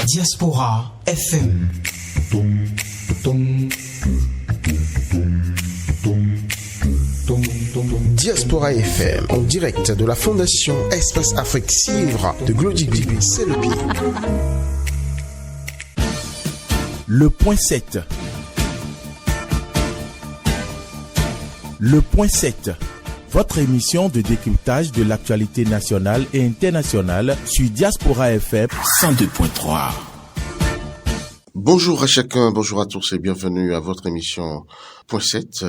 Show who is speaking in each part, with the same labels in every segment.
Speaker 1: Diaspora FM.
Speaker 2: Diaspora FM, en direct de la Fondation Espace Afrique Civre de Glodibi, c'est le pays.
Speaker 3: Le point 7. Le point 7. Votre émission de décryptage de l'actualité nationale et internationale sur Diaspora FM 102.3.
Speaker 2: Bonjour à chacun, bonjour à tous et bienvenue à votre émission Point 7.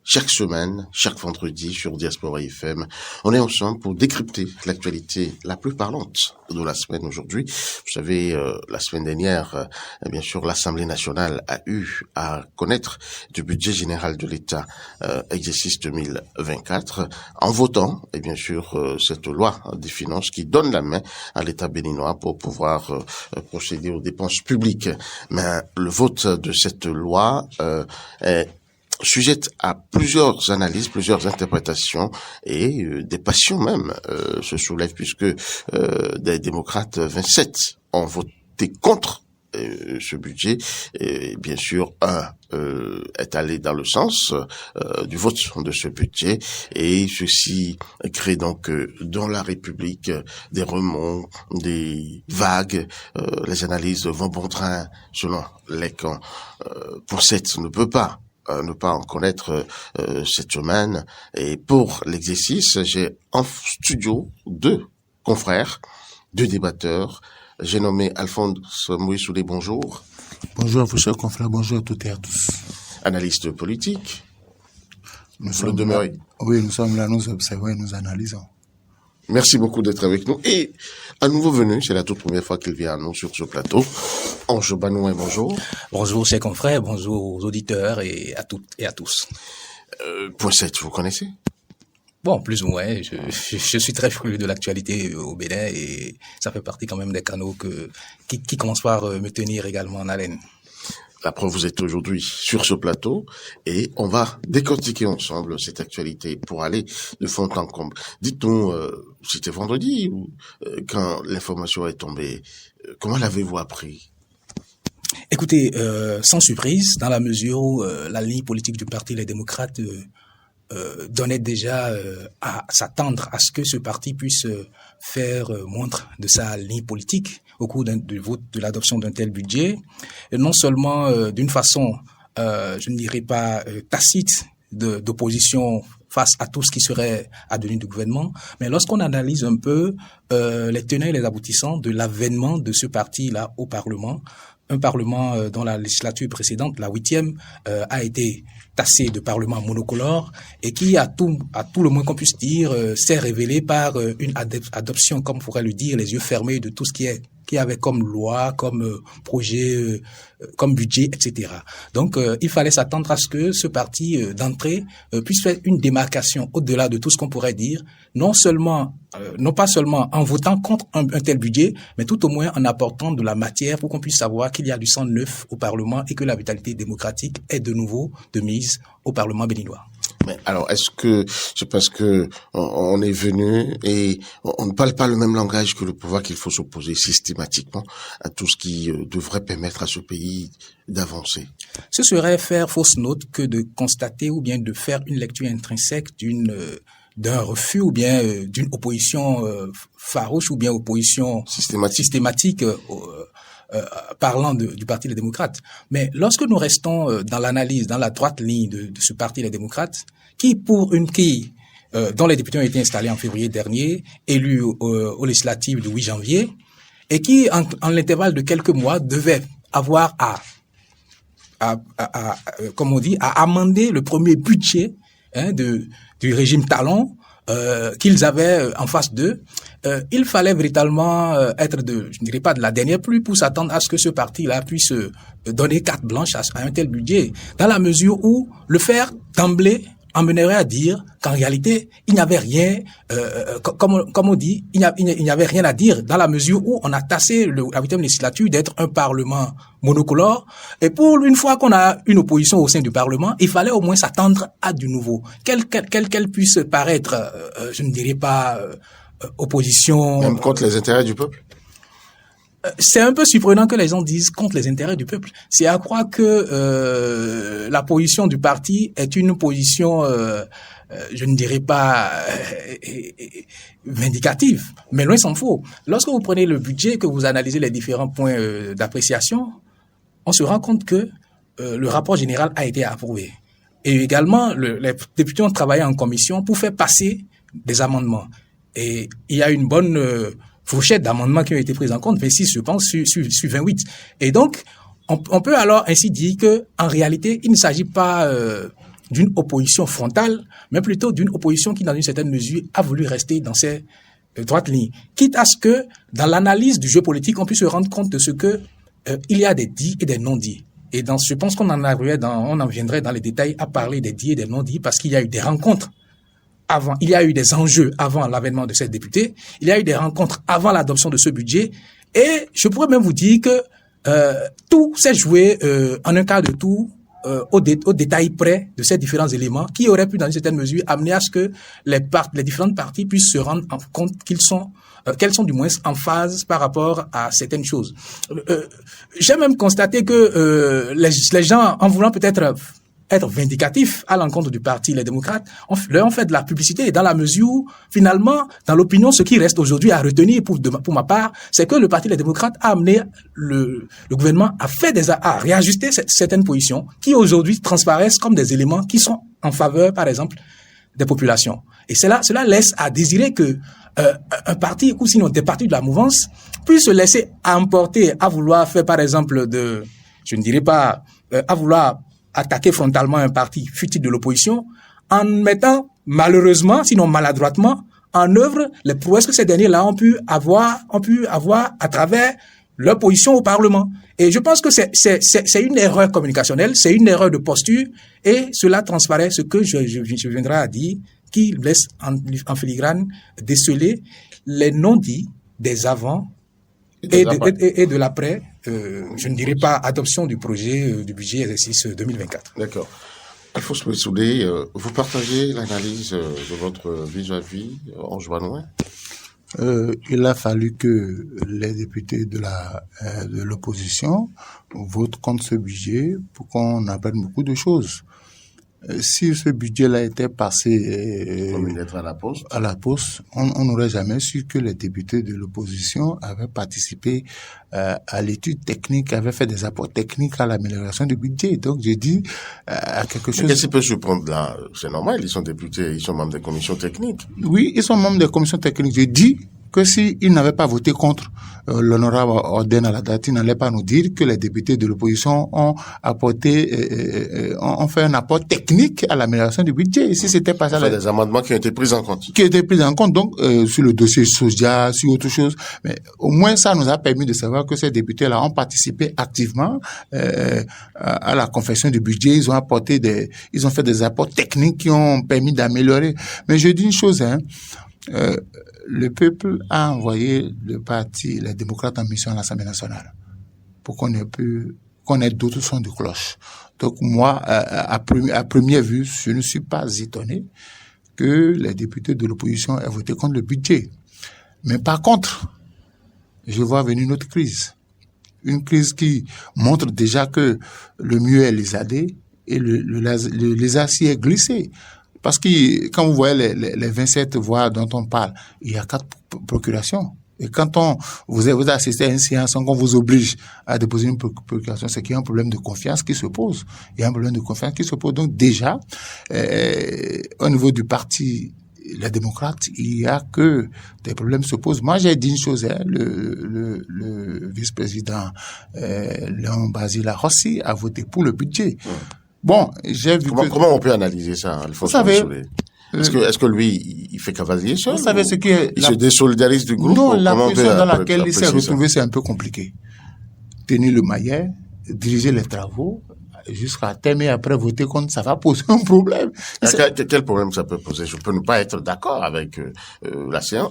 Speaker 2: Chaque semaine, chaque vendredi sur Diaspora FM, on est ensemble pour décrypter l'actualité la plus parlante de la semaine aujourd'hui. Vous savez, la semaine dernière, bien sûr, l'Assemblée nationale a eu à connaître du budget général de l'État exercice 2024 en votant, et bien sûr, cette loi des finances qui donne la main à l'État béninois pour pouvoir procéder aux dépenses publiques. Mais le vote de cette loi est sujette à plusieurs analyses, plusieurs interprétations et des passions même se soulèvent puisque des démocrates 27 ont voté contre ce budget et bien sûr un est allé dans le sens du vote de ce budget et ceci crée donc dans la République des remous, des vagues, les analyses vont bon train selon les camps. Pour cette ne peut pas ne pas en connaître cette semaine. Et pour l'exercice, j'ai en studio deux confrères, deux débatteurs. J'ai nommé Alphonse Mouissoulé, bonjour.
Speaker 4: Bonjour à vous, chers confrères, bonjour à toutes et à tous.
Speaker 2: Analyste politique.
Speaker 4: Nous sommes là, oui, nous sommes là, nous observons et nous analysons.
Speaker 2: Merci beaucoup d'être avec nous. Et un nouveau venu, c'est la toute première fois qu'il vient à nous sur ce plateau. Ange Banouin, bonjour.
Speaker 5: Bonjour, chers confrères, bonjour aux auditeurs et à toutes et à tous.
Speaker 2: Point 7, vous connaissez?
Speaker 5: Bon, plus ou moins, je suis très friand de l'actualité au Bénin et ça fait partie quand même des canaux qui commencent par me tenir également en haleine.
Speaker 2: La preuve, vous êtes aujourd'hui sur ce plateau et on va décortiquer ensemble cette actualité pour aller de fond en comble. Dites-nous, c'était vendredi ou quand l'information est tombée, comment l'avez-vous appris?
Speaker 5: Écoutez, sans surprise, dans la mesure où la ligne politique du Parti Les Démocrates donnait déjà à s'attendre à ce que ce parti puisse faire montre de sa ligne politique au cours du vote de l'adoption d'un tel budget, et non seulement d'une façon, je ne dirais pas tacite, d'opposition face à tout ce qui serait advenu du gouvernement, mais lorsqu'on analyse un peu les tenants et les aboutissants de l'avènement de ce parti-là au Parlement, un Parlement dont la législature précédente, la 8e, a été tassé de Parlement monocolore et qui, à tout le moins qu'on puisse dire, s'est révélé par une adoption, comme on pourrait le dire, les yeux fermés de tout ce qui avait comme loi, comme projet, comme budget, etc. Donc, il fallait s'attendre à ce que ce parti d'entrée puisse faire une démarcation au-delà de tout ce qu'on pourrait dire, non pas seulement en votant contre un tel budget, mais tout au moins en apportant de la matière pour qu'on puisse savoir qu'il y a du sang neuf au Parlement et que la vitalité démocratique est de nouveau de mise au Parlement béninois.
Speaker 2: Mais alors, est-ce que c'est parce que on est venu et on ne parle pas le même langage que le pouvoir qu'il faut s'opposer systématiquement à tout ce qui devrait permettre à ce pays d'avancer?
Speaker 5: Ce serait faire fausse note que de constater ou bien de faire une lecture intrinsèque d'un refus ou bien d'une opposition farouche ou bien opposition systématique parlant du Parti Les Démocrates. Mais lorsque nous restons dans l'analyse, dans la droite ligne de ce Parti Les Démocrates, dont les députés ont été installés en février dernier, élus aux législatives du 8 janvier, et qui, en l'intervalle de quelques mois, devait avoir comme on dit, à amender le premier budget du régime Talon qu'ils avaient en face d'eux. Il fallait véritablement être je ne dirais pas de la dernière pluie pour s'attendre à ce que ce parti-là puisse donner carte blanche à un tel budget, dans la mesure où le faire d'emblée emmènerait à dire qu'en réalité, il n'y avait rien, comme on dit, il n'y avait rien à dire, dans la mesure où on a tassé la 8e législature d'être un parlement monocolore. Et pour une fois qu'on a une opposition au sein du Parlement, il fallait au moins s'attendre à du nouveau. Qu'elle puisse paraître, je ne dirais pas opposition...
Speaker 2: Même contre les intérêts du peuple?
Speaker 5: c'est un peu surprenant que les gens disent contre les intérêts du peuple. C'est à croire que la position du parti est une position, je ne dirais pas vindicative, mais loin s'en faut. Lorsque vous prenez le budget, que vous analysez les différents points d'appréciation, on se rend compte que le rapport général a été approuvé. Et également, les députés ont travaillé en commission pour faire passer des amendements. Et il y a une bonne fourchette d'amendements qui ont été pris en compte, 26, je pense, sur 28. Et donc, on peut alors ainsi dire que, en réalité, il ne s'agit pas d'une opposition frontale, mais plutôt d'une opposition qui, dans une certaine mesure, a voulu rester dans ces droites lignes. Quitte à ce que, dans l'analyse du jeu politique, on puisse se rendre compte de ce que il y a des dits et des non-dits. Et je pense qu'on on en viendrait dans les détails à parler des dits et des non-dits, parce qu'il y a eu des rencontres avant, il y a eu des enjeux avant l'avènement de ces députés, il y a eu des rencontres avant l'adoption de ce budget, et je pourrais même vous dire que tout s'est joué en un quart de tour, au détail près de ces différents éléments qui auraient pu, dans une certaine mesure, amener à ce que les différentes parties puissent se rendre compte qu'elles sont du moins en phase par rapport à certaines choses. J'ai même constaté que les gens, en voulant peut-être être vindicatifs à l'encontre du parti, les démocrates, leur ont fait de la publicité, et dans la mesure où, finalement, dans l'opinion, ce qui reste aujourd'hui à retenir pour ma part, c'est que le parti, les démocrates, a amené le gouvernement à réajuster certaines positions qui aujourd'hui transparaissent comme des éléments qui sont en faveur, par exemple, des populations. Et cela laisse à désirer que un parti, ou sinon des partis de la mouvance, puissent se laisser emporter à vouloir faire, par exemple, je ne dirais pas, à vouloir attaquer frontalement un parti fut-il de l'opposition, en mettant malheureusement, sinon maladroitement, en œuvre les prouesses que ces derniers-là ont pu avoir à travers leur position au Parlement. Et je pense que c'est une erreur communicationnelle, c'est une erreur de posture, et cela transparaît, ce que je viendrai à dire, qui laisse en filigrane déceler les non-dits des avant et de l'après, je ne dirais pas adoption du projet du budget exercice 2024.
Speaker 2: D'accord. Alphonse Messoudé, vous partagez l'analyse de votre vis-à-vis en juin.
Speaker 4: Il a fallu que les députés de l'opposition votent contre ce budget pour qu'on apprenne beaucoup de choses. Si ce budget-là était passé
Speaker 2: comme une lettre à la
Speaker 4: poste, on n'aurait jamais su que les députés de l'opposition avaient participé à l'étude technique, avaient fait des apports techniques à l'amélioration du budget. Donc, j'ai dit à quelque chose...
Speaker 2: Qu'est-ce qui peut se prendre là? C'est normal, ils sont députés, ils sont membres des commissions techniques.
Speaker 4: Oui, ils sont membres des commissions techniques. J'ai dit que s'ils n'avaient pas voté contre l'honorable Orden Aladati, n'allait pas nous dire que les députés de l'opposition ont ont fait un apport technique à l'amélioration du budget. Et si c'était pas ça,
Speaker 2: des amendements qui ont été pris en compte.
Speaker 4: Donc, sur le dossier Soja, sur autre chose. Mais au moins, ça nous a permis de savoir que ces députés-là ont participé activement à la confection du budget. Ils ont fait des apports techniques qui ont permis d'améliorer. Mais je dis une chose, le peuple a envoyé le parti, les démocrates en mission à l'Assemblée nationale pour qu'on ait d'autres sons de cloche. Donc moi, à première vue, je ne suis pas étonné que les députés de l'opposition aient voté contre le budget. Mais par contre, je vois venir une autre crise. Une crise qui montre déjà que le mieux est lézardé et le lézard s'y est glissé. Parce que quand vous voyez les 27 voix dont on parle, il y a 4 procurations. Et quand vous assistez à une séance, qu'on vous oblige à déposer une procuration, c'est qu'il y a un problème de confiance qui se pose. Il y a un problème de confiance qui se pose. Donc déjà, au niveau du parti, les démocrates, il y a que des problèmes se posent. Moi, j'ai dit une chose, le vice-président Léon Basila Rossi a voté pour le budget. Bon, j'ai vu
Speaker 2: comment on peut analyser ça, Alphonse Messoudé? Est-ce que lui, il fait cavalier seul?
Speaker 4: Vous savez ce que...
Speaker 2: Il se désolidarise du groupe?
Speaker 4: Non, la position dans laquelle il s'est retrouvé, c'est un peu compliqué. Tenir le maillet, diriger les travaux, jusqu'à terme et après voter contre, ça va poser un problème.
Speaker 2: Quel problème ça peut poser? Je peux ne pas être d'accord avec la séance,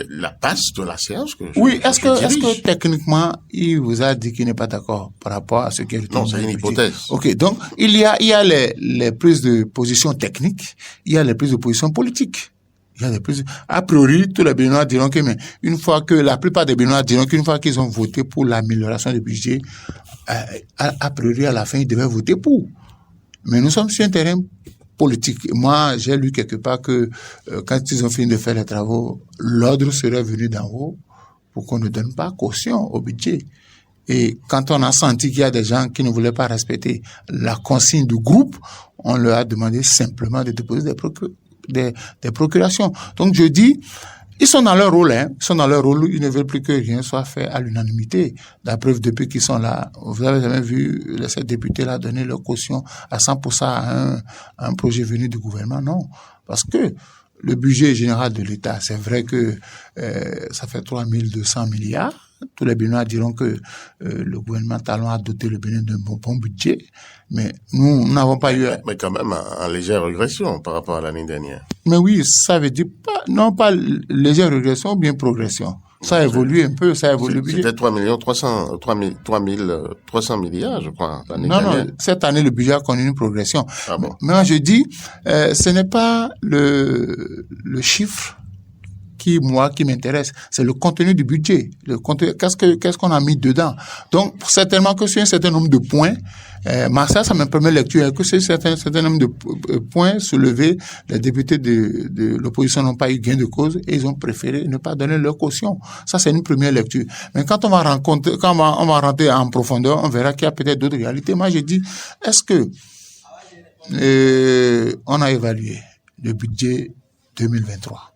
Speaker 2: la passe de la séance.
Speaker 4: Est-ce que techniquement, il vous a dit qu'il n'est pas d'accord par rapport à ce qu'il est?
Speaker 2: Non, c'est une hypothèse.
Speaker 4: Ok, donc il y a les prises de position techniques, il y a les prises de position politiques. Il y a des plus. A priori, tous les Béninois diront que, mais la plupart des Béninois diront qu'une fois qu'ils ont voté pour l'amélioration du budget, a priori, à la fin, ils devaient voter pour. Mais nous sommes sur un terrain politique. Moi, j'ai lu quelque part que quand ils ont fini de faire les travaux, l'ordre serait venu d'en haut pour qu'on ne donne pas caution au budget. Et quand on a senti qu'il y a des gens qui ne voulaient pas respecter la consigne du groupe, on leur a demandé simplement de déposer des procurations. Donc je dis, ils sont dans leur rôle, ils ne veulent plus que rien soit fait à l'unanimité. La preuve, depuis qu'ils sont là, vous avez jamais vu ces députés-là donner leur caution à 100% à un projet venu du gouvernement? Non. Parce que le budget général de l'État, c'est vrai que ça fait 3200 milliards. Tous les Béninois diront que le gouvernement talon a doté le Bénin d'un bon budget, mais nous n'avons pas eu...
Speaker 2: Mais quand même en légère régression par rapport à l'année dernière.
Speaker 4: Mais oui, ça veut dire pas légère régression ou bien progression. Ça a évolué un peu, ça a évolué.
Speaker 2: C'était 300 milliards, je crois, l'année dernière.
Speaker 4: Non, cette année, le budget a connu une progression.
Speaker 2: Ah bon.
Speaker 4: Mais moi, je dis, ce n'est pas le chiffre qui m'intéresse, c'est le contenu du budget. Le contenu, qu'est-ce qu'on a mis dedans? Donc, certainement que sur un certain nombre de points, ça me permet de lecture, que sur un certain nombre de points soulevés, les députés de l'opposition n'ont pas eu gain de cause et ils ont préféré ne pas donner leur caution. Ça, c'est une première lecture. Mais quand on va rentrer en profondeur, on verra qu'il y a peut-être d'autres réalités. Moi, j'ai dit, est-ce que on a évalué le budget 2023?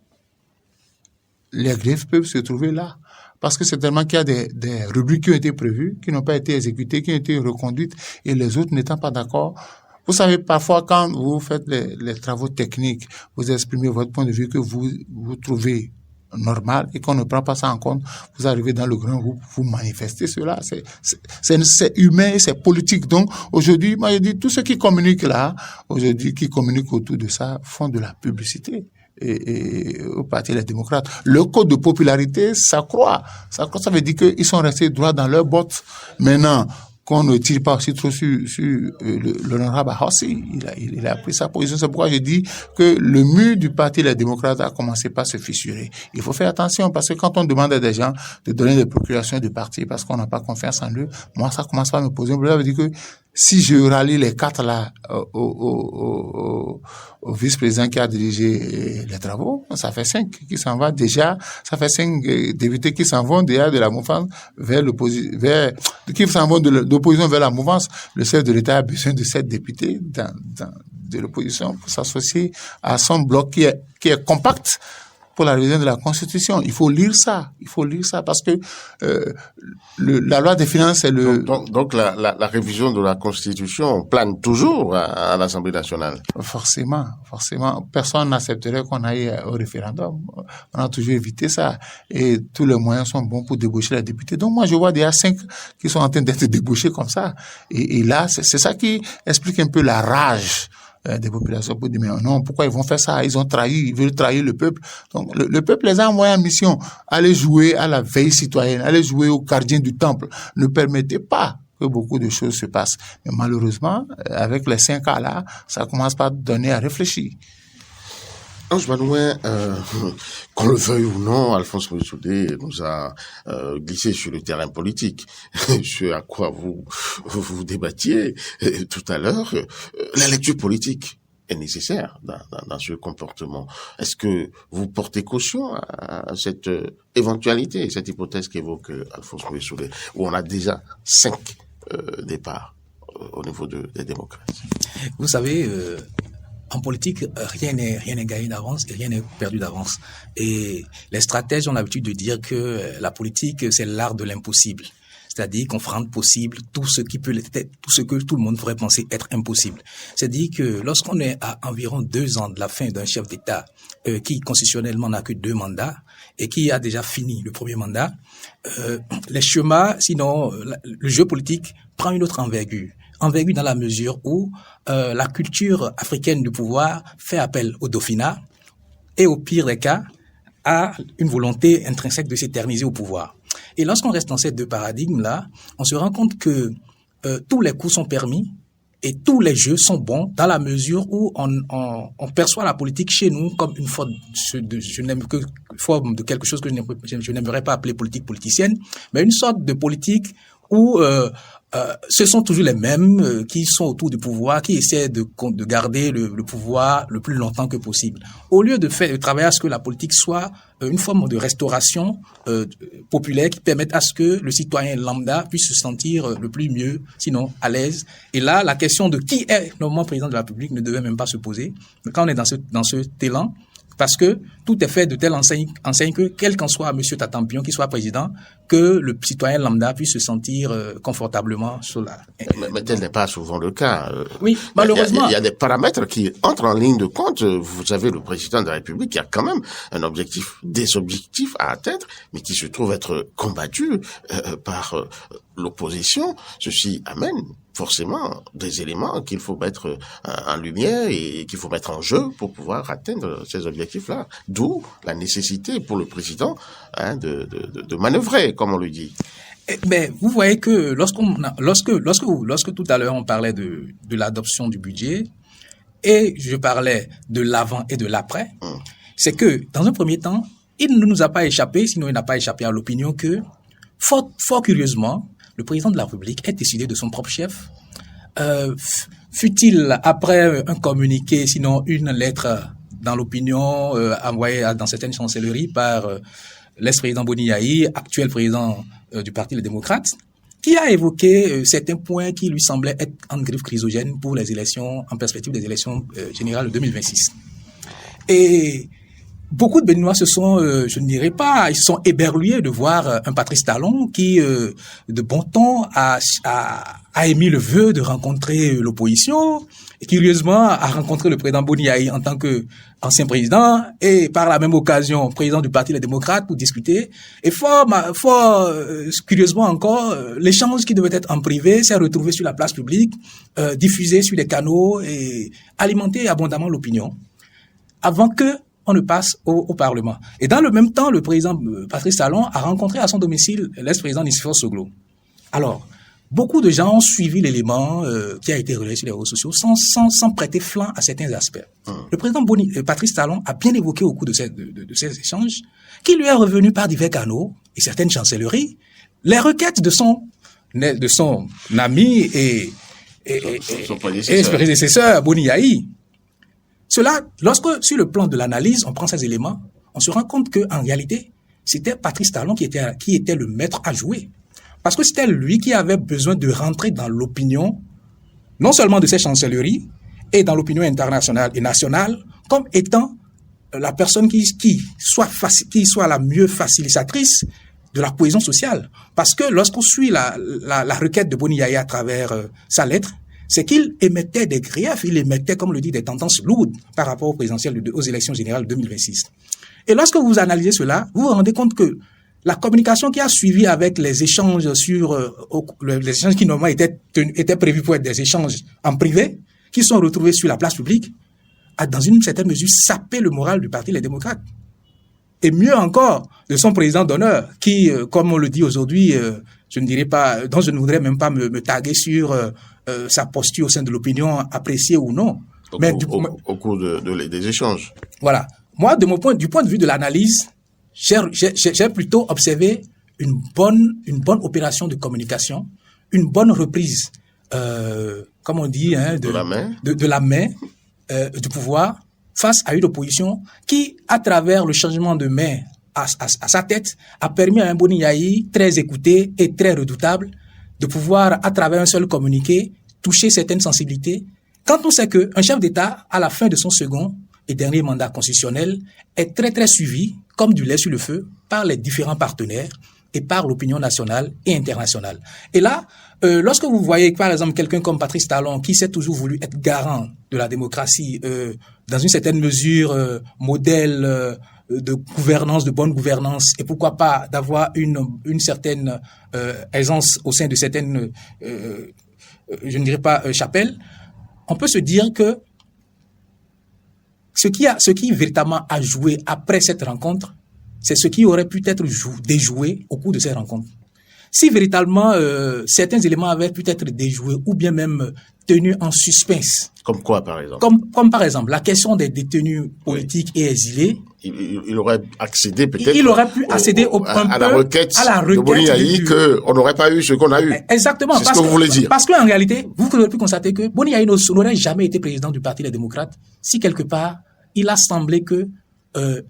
Speaker 4: Les griffes peuvent se trouver là. Parce que c'est tellement qu'il y a des rubriques qui ont été prévues, qui n'ont pas été exécutées, qui ont été reconduites, et les autres n'étant pas d'accord. Vous savez, parfois, quand vous faites les travaux techniques, vous exprimez votre point de vue que vous trouvez normal et qu'on ne prend pas ça en compte, vous arrivez dans le grand groupe, vous manifestez cela. C'est humain et c'est politique. Donc, aujourd'hui, moi, je dis, tous ceux qui communiquent là, aujourd'hui, qui communiquent autour de ça, font de la publicité. Et au Parti des démocrates. Le code de popularité s'accroît. Ça veut dire qu'ils sont restés droits dans leurs bottes. Maintenant, qu'on ne tire pas aussi trop sur l'honorable Hossi. Il a pris sa position. C'est pourquoi je dis que le mur du Parti des démocrates a commencé par se fissurer. Il faut faire attention parce que quand on demande à des gens de donner des procurations de parti parce qu'on n'a pas confiance en eux, moi, ça commence par me poser un problème. Ça veut dire que si je rallie les quatre là au vice-président qui a dirigé les travaux, ça fait 5 qui s'en va déjà, ça fait 5 députés qui s'en vont déjà de la mouvance qui s'en vont de l'opposition vers la mouvance. Le chef de l'État a besoin de 7 députés de l'opposition pour s'associer à son bloc qui est compact pour la révision de la Constitution. Il faut lire ça parce que la loi des finances c'est
Speaker 2: donc la révision de la Constitution plane toujours à l'Assemblée nationale.
Speaker 4: Forcément. Personne n'accepterait qu'on aille au référendum. On a toujours évité ça. Et tous les moyens sont bons pour débaucher les députés. Donc moi, je vois déjà 5 qui sont en train d'être débauchés comme ça. Et là, c'est ça qui explique un peu la rage des populations pour dire mais non, pourquoi ils vont faire ça? Ils veulent trahir le peuple. Donc le peuple les a envoyés en mission, aller jouer à la veille citoyenne, aller jouer au gardien du temple. Ne permettez pas que beaucoup de choses se passent. Mais malheureusement, avec les 5 cas là, ça commence par donner à réfléchir.
Speaker 2: Ange Manouin, qu'on le veuille ou non, Alphonse Moïse-Soudé nous a glissé sur le terrain politique, ce à quoi vous débattiez tout à l'heure. La lecture politique est nécessaire dans ce comportement. Est-ce que vous portez caution à cette éventualité, cette hypothèse qu'évoque Alphonse Moïse-Soudé, où on a déjà 5 départs au niveau des démocrates?
Speaker 5: Vous savez, en politique, rien n'est gagné d'avance et rien n'est perdu d'avance. Et les stratèges ont l'habitude de dire que la politique, c'est l'art de l'impossible. C'est-à-dire qu'on rend possible tout ce que tout le monde pourrait penser être impossible. C'est-à-dire que lorsqu'on est à environ 2 ans de la fin d'un chef d'État qui constitutionnellement n'a que 2 mandats et qui a déjà fini le premier mandat, les schémas, sinon le jeu politique prend une autre envergure dans la mesure où la culture africaine du pouvoir fait appel au dauphinat et au pire des cas à une volonté intrinsèque de s'éterniser au pouvoir. Et lorsqu'on reste dans ces 2 paradigmes-là, on se rend compte que tous les coups sont permis Et tous les jeux sont bons dans la mesure où on perçoit la politique chez nous comme une forme de quelque chose que je n'aimerais pas appeler politique politicienne, mais une sorte de politique où ce sont toujours les mêmes qui sont autour du pouvoir, qui essaient de garder le pouvoir le plus longtemps que possible. Au lieu de travailler à ce que la politique soit une forme de restauration populaire qui permette à ce que le citoyen lambda puisse se sentir le plus mieux, sinon à l'aise. Et là, la question de qui est normalement président de la République ne devait même pas se poser. Mais quand on est dans ce élan, parce que tout est fait de telle enseigne que, quel qu'en soit M. Tatampion qui soit président, que le citoyen lambda puisse se sentir confortablement sur la...
Speaker 2: Mais tel n'est pas souvent le cas.
Speaker 5: Oui, malheureusement.
Speaker 2: Il y a des paramètres qui entrent en ligne de compte. Vous avez le président de la République qui a quand même des objectifs à atteindre, mais qui se trouve être combattu par l'opposition. Ceci amène forcément des éléments qu'il faut mettre en lumière et qu'il faut mettre en jeu pour pouvoir atteindre ces objectifs-là. D'où la nécessité pour le président de manœuvrer, comme on le dit.
Speaker 5: Mais vous voyez que lorsque tout à l'heure on parlait de l'adoption du budget et je parlais de l'avant et de l'après, c'est que dans un premier temps, il ne nous a pas échappé, sinon il n'a pas échappé à l'opinion que, fort curieusement, le président de la République est décidé de son propre chef. Fut-il après un communiqué, sinon une lettre dans l'opinion envoyée dans certaines chancelleries par l'ex-président Boni Yayi, actuel président du Parti Les Démocrates, qui a évoqué certains points qui lui semblaient être en griffe chrysogène pour les élections, en perspective des élections générales de 2026. Et beaucoup de Béninois se sont, je ne dirais pas, ils se sont éberlués de voir un Patrice Talon qui, de bon ton, a émis le vœu de rencontrer l'opposition et curieusement a rencontré le président Boni Yayi en tant que ancien président et par la même occasion président du Parti Les Démocrates pour discuter. Et fort curieusement encore, l'échange qui devait être en privé s'est retrouvé sur la place publique, diffusé sur les canaux et alimenté abondamment l'opinion avant que on ne passe au Parlement. Et dans le même temps, le président Patrice Talon a rencontré à son domicile l'ex-président Nicéphore Soglo. Alors, beaucoup de gens ont suivi l'élément qui a été relayé sur les réseaux sociaux sans prêter flanc à certains aspects. Le président Patrice Talon a bien évoqué au cours de ces échanges qu'il lui est revenu par divers canaux et certaines chancelleries les requêtes de son ami et prédécesseur Boni Yayi. Cela, lorsque, sur le plan de l'analyse, on prend ces éléments, on se rend compte qu'en réalité, c'était Patrice Talon qui était le maître à jouer. Parce que c'était lui qui avait besoin de rentrer dans l'opinion, non seulement de ces chancelleries, et dans l'opinion internationale et nationale, comme étant la personne qui soit la mieux facilitatrice de la cohésion sociale. Parce que lorsqu'on suit la requête de Boni Yayi à travers sa lettre, c'est qu'il émettait des griefs, il émettait, comme le dit, des tendances lourdes par rapport aux élections générales de 2026. Et lorsque vous analysez cela, vous vous rendez compte que la communication qui a suivi avec les échanges les échanges qui normalement étaient prévus pour être des échanges en privé, qui sont retrouvés sur la place publique, a dans une certaine mesure sapé le moral du Parti Les Démocrates. Et mieux encore, de son président d'honneur, qui, comme on le dit aujourd'hui, je ne dirais pas, dont je ne voudrais même pas me taguer sur sa posture au sein de l'opinion, appréciée ou non.
Speaker 2: Au cours des échanges.
Speaker 5: Voilà. Moi, du point de vue de l'analyse, j'ai plutôt observé une bonne opération de communication, une bonne reprise, comme on dit, de la main du pouvoir face à une opposition qui, à travers le changement de main à sa tête, a permis à un Boni Yayi très écouté et très redoutable de pouvoir, à travers un seul communiqué, toucher certaines sensibilités. Quand on sait qu'un chef d'État, à la fin de son second et dernier mandat constitutionnel, est très très suivi, comme du lait sur le feu, par les différents partenaires et par l'opinion nationale et internationale. Et là, lorsque vous voyez, par exemple, quelqu'un comme Patrice Talon, qui s'est toujours voulu être garant de la démocratie, dans une certaine mesure, modèle de gouvernance, de bonne gouvernance, et pourquoi pas d'avoir une certaine aisance au sein de certaines, je ne dirais pas chapelles, on peut se dire que ce qui véritablement a joué après cette rencontre, c'est ce qui aurait pu être déjoué au cours de cette rencontre. si véritablement certains éléments avaient pu être déjoués ou bien même tenus en suspense.
Speaker 2: Comme quoi, par exemple?
Speaker 5: Comme par exemple la question des détenus politiques et exilés.
Speaker 2: Il aurait accédé peut-être.
Speaker 5: Il aurait pu accéder
Speaker 2: à la requête de Boni Yayi qu'on n'aurait pas eu ce qu'on a eu.
Speaker 5: Exactement.
Speaker 2: C'est ce que vous voulez dire.
Speaker 5: Parce qu'en réalité, vous aurez pu constater que Boni Yayi n'aurait jamais été président du Parti des démocrates si quelque part il a semblé que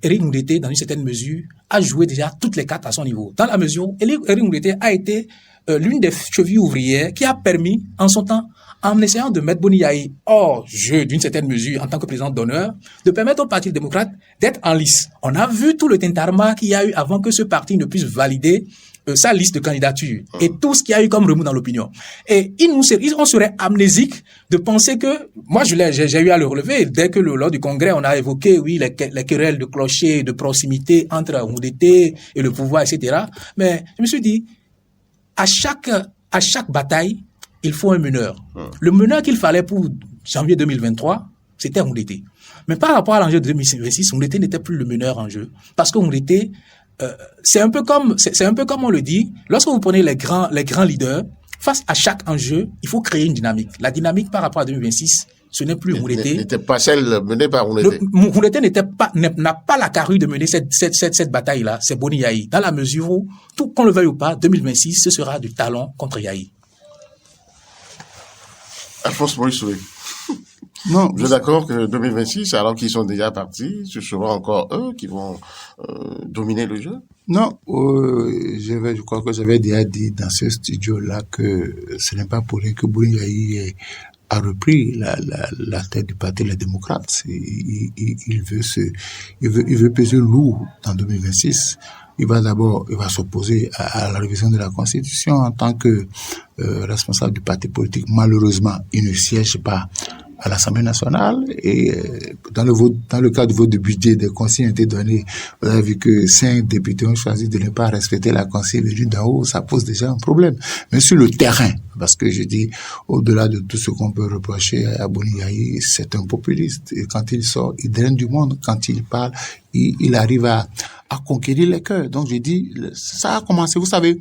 Speaker 5: Éric Ngoulété, dans une certaine mesure, a joué déjà toutes les cartes à son niveau. Dans la mesure où Éric Ngoulété a été l'une des chevilles ouvrières qui a permis, en son temps, en essayant de mettre Boni Yayi hors jeu d'une certaine mesure en tant que président d'honneur, de permettre au Parti démocrate d'être en lice. On a vu tout le tintamarre qu'il y a eu avant que ce parti ne puisse valider sa liste de candidatures et tout ce qu'il y a eu comme remous dans l'opinion. Et on serait amnésique de penser que, moi j'ai eu à le relever, dès que lors du congrès on a évoqué, oui, les querelles de clocher, de proximité entre Ngoulété et le pouvoir, etc. Mais je me suis dit, à chaque bataille, il faut un meneur. Le meneur qu'il fallait pour janvier 2023, c'était Ngoulété. Mais par rapport à l'enjeu de 2026, Ngoulété n'était plus le meneur en jeu. Parce que Ngoulété, c'est un peu comme on le dit, lorsque vous prenez les grands leaders, face à chaque enjeu, il faut créer une dynamique. La dynamique par rapport à 2026, ce n'est plus Ngoulété.
Speaker 2: N'était pas celle menée par Ngoulété.
Speaker 5: Ngoulété n'a pas la carrure de mener cette bataille-là, c'est Boni Yayi. Dans la mesure où, tout qu'on le veuille ou pas, 2026, ce sera du talon contre Yayi.
Speaker 2: Alphonse Maurice, oui.
Speaker 4: Non,
Speaker 2: vous êtes d'accord que 2026, alors qu'ils sont déjà partis, ce sera encore eux qui vont dominer le jeu?
Speaker 4: Non, je crois que j'avais déjà dit dans ce studio-là que ce n'est pas pour rien que Boni Yayi a repris la tête du Parti des démocrates. Il veut peser lourd en 2026. Il va s'opposer à la révision de la Constitution en tant que responsable du parti politique. Malheureusement, il ne siège pas à l'Assemblée nationale et dans le cadre du vote de budget, des consignes ont été données. Vous avez vu que 5 députés ont choisi de ne pas respecter la consigne venue d'en haut. Ça pose déjà un problème. Mais sur le terrain, parce que je dis, au-delà de tout ce qu'on peut reprocher à Boni Yayi, c'est un populiste. Et quand il sort, il draine du monde. Quand il parle, il arrive à conquérir les cœurs. Donc je dis, ça a commencé. Vous savez,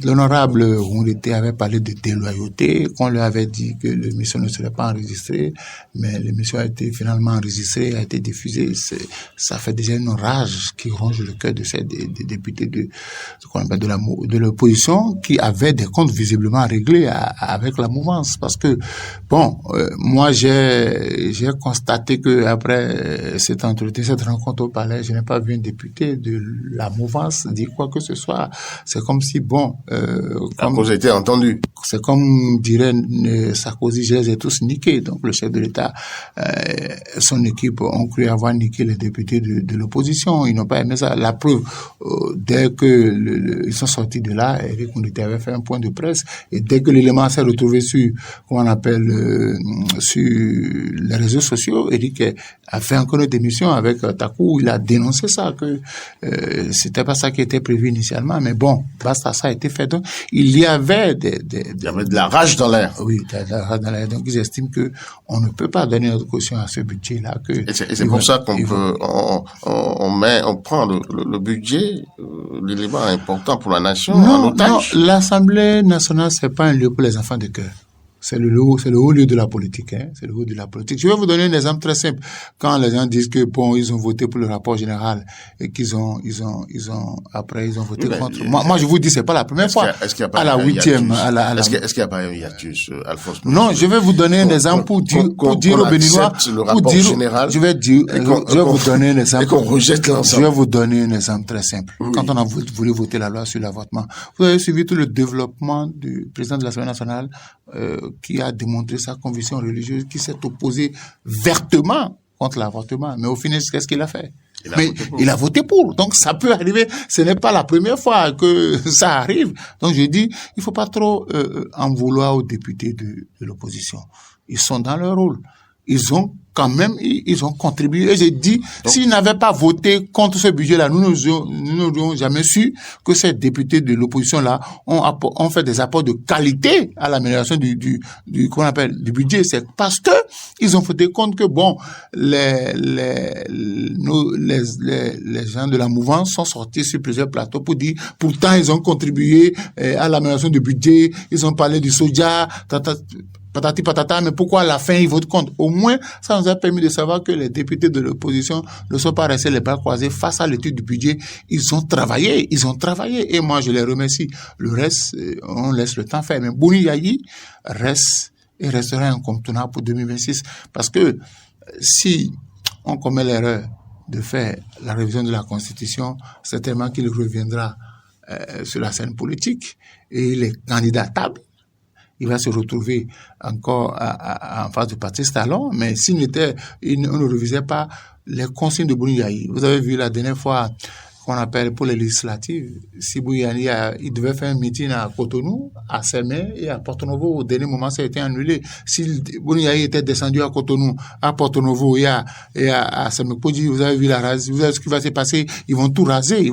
Speaker 4: l'honorable Ngoulété avait parlé de déloyauté, qu'on lui avait dit que l'émission ne serait pas enregistrée, mais l'émission a été finalement enregistrée, a été diffusée. Ça fait déjà une rage qui ronge le cœur de ces des députés de l'opposition qui avaient des comptes visiblement réglés avec la mouvance. Parce que, bon, moi j'ai constaté que après cette rencontre au palais, je n'ai pas vu un député de la mouvance dire quoi que ce soit. C'est comme si, bon,
Speaker 2: comme vous été entendu.
Speaker 4: C'est comme dirait Sarkozy, je les ai tous niqués. Donc le chef de l'État, son équipe ont cru avoir niqué les députés de l'opposition. Ils n'ont pas aimé ça. La preuve, dès que ils sont sortis de là, Éric Ngoulété avait fait un point de presse et dès que l'élément s'est retrouvé sur, comment on appelle, sur les réseaux sociaux, Éric a fait encore une démission avec Takou. Il a dénoncé ça, que c'était pas ça qui était prévu initialement, mais bon, basta, ça a été fait. Donc, il y avait
Speaker 2: il y avait de la rage dans l'air.
Speaker 4: Oui, de la rage dans l'air. Donc, ils estiment que on ne peut pas donner notre caution à ce budget-là.
Speaker 2: Et c'est pour ça qu'on on prend le budget, l'élément important pour la nation, en otage.
Speaker 4: Non, l'Assemblée nationale, c'est pas un lieu pour les enfants de cœur. C'est le haut lieu de la politique, hein. C'est le haut de la politique. Je vais vous donner un exemple très simple. Quand les gens disent que, bon, ils ont voté pour le rapport général et après, ils ont voté contre. Moi, je vous dis, c'est pas la première fois.
Speaker 2: Est-ce qu'il y a pas
Speaker 4: à la 8e,
Speaker 2: Est-ce qu'il y a pas un hiatus, Alphonse?
Speaker 4: Non, je vais vous donner un exemple pour dire aux Béninois, je vais vous donner un exemple.
Speaker 2: Et qu'on rejette l'ensemble.
Speaker 4: Je vais vous donner un exemple très simple. Oui. Quand on a voulu voter la loi sur l'avortement, vous avez suivi tout le développement du président de l'Assemblée nationale, qui a démontré sa conviction religieuse, qui s'est opposé vertement contre l'avortement. Mais au final, qu'est-ce qu'il a fait? Il a voté pour. Donc, ça peut arriver. Ce n'est pas la première fois que ça arrive. Donc, je dis, il faut pas trop en vouloir aux députés de l'opposition. Ils sont dans leur rôle. ils ont quand même, ils ont contribué. Et j'ai dit, s'ils n'avaient pas voté contre ce budget-là, nous n'aurions jamais su que ces députés de l'opposition-là ont fait des apports de qualité à l'amélioration du qu'on appelle, du budget. C'est parce que ils ont voté contre que, bon, les gens de la mouvance sont sortis sur plusieurs plateaux pour dire, pourtant, ils ont contribué à l'amélioration du budget, ils ont parlé du soja, patati patata, mais pourquoi à la fin ils votent contre? Au moins, ça nous a permis de savoir que les députés de l'opposition ne sont pas restés les bras croisés face à l'étude du budget. Ils ont travaillé, et moi je les remercie. Le reste, on laisse le temps faire. Mais Boni Yayi reste et restera incontournable pour 2026, parce que si on commet l'erreur de faire la révision de la Constitution, certainement qu'il reviendra sur la scène politique et il est candidatable. Il va se retrouver encore en face du Patrice Talon, mais on ne revisait pas les consignes de Boni Yayi. Vous avez vu la dernière fois qu'on appelle pour les législatives, si Boni Yayi il devait faire un meeting à Cotonou, à Semé et à Porto Novo, au dernier moment ça a été annulé. Si Boni Yayi était descendu à Cotonou, à Porto Novo et à Semé, vous avez vu la rase, vous savez ce qui va se passer, ils vont tout raser.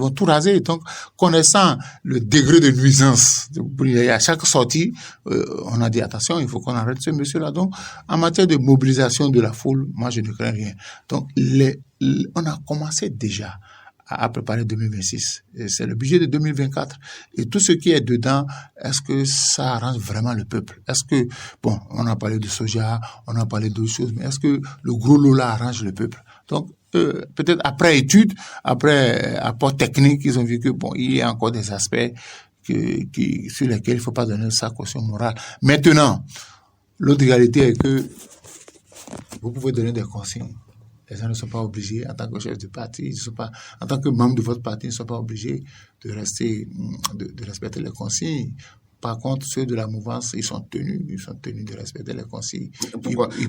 Speaker 4: Donc, connaissant le degré de nuisance de Boni Yayi à chaque sortie, on a dit attention, il faut qu'on arrête ce monsieur-là. Donc, en matière de mobilisation de la foule, moi je ne crains rien. Donc, on a commencé déjà à préparer 2026. Et c'est le budget de 2024. Et tout ce qui est dedans, est-ce que ça arrange vraiment le peuple? Est-ce que, bon, on a parlé de soja, on a parlé d'autres choses, mais est-ce que le gros lot là arrange le peuple? Donc, peut-être après étude, après apport technique, ils ont vu que, bon, il y a encore des aspects sur lesquels il ne faut pas donner sa caution morale. Maintenant, l'autre réalité est que vous pouvez donner des consignes. Les gens ne sont pas obligés, en tant que chef de parti, en tant que membre de votre parti, ils ne sont pas obligés de respecter les consignes. Par contre, ceux de la mouvance, ils sont tenus de respecter les consignes.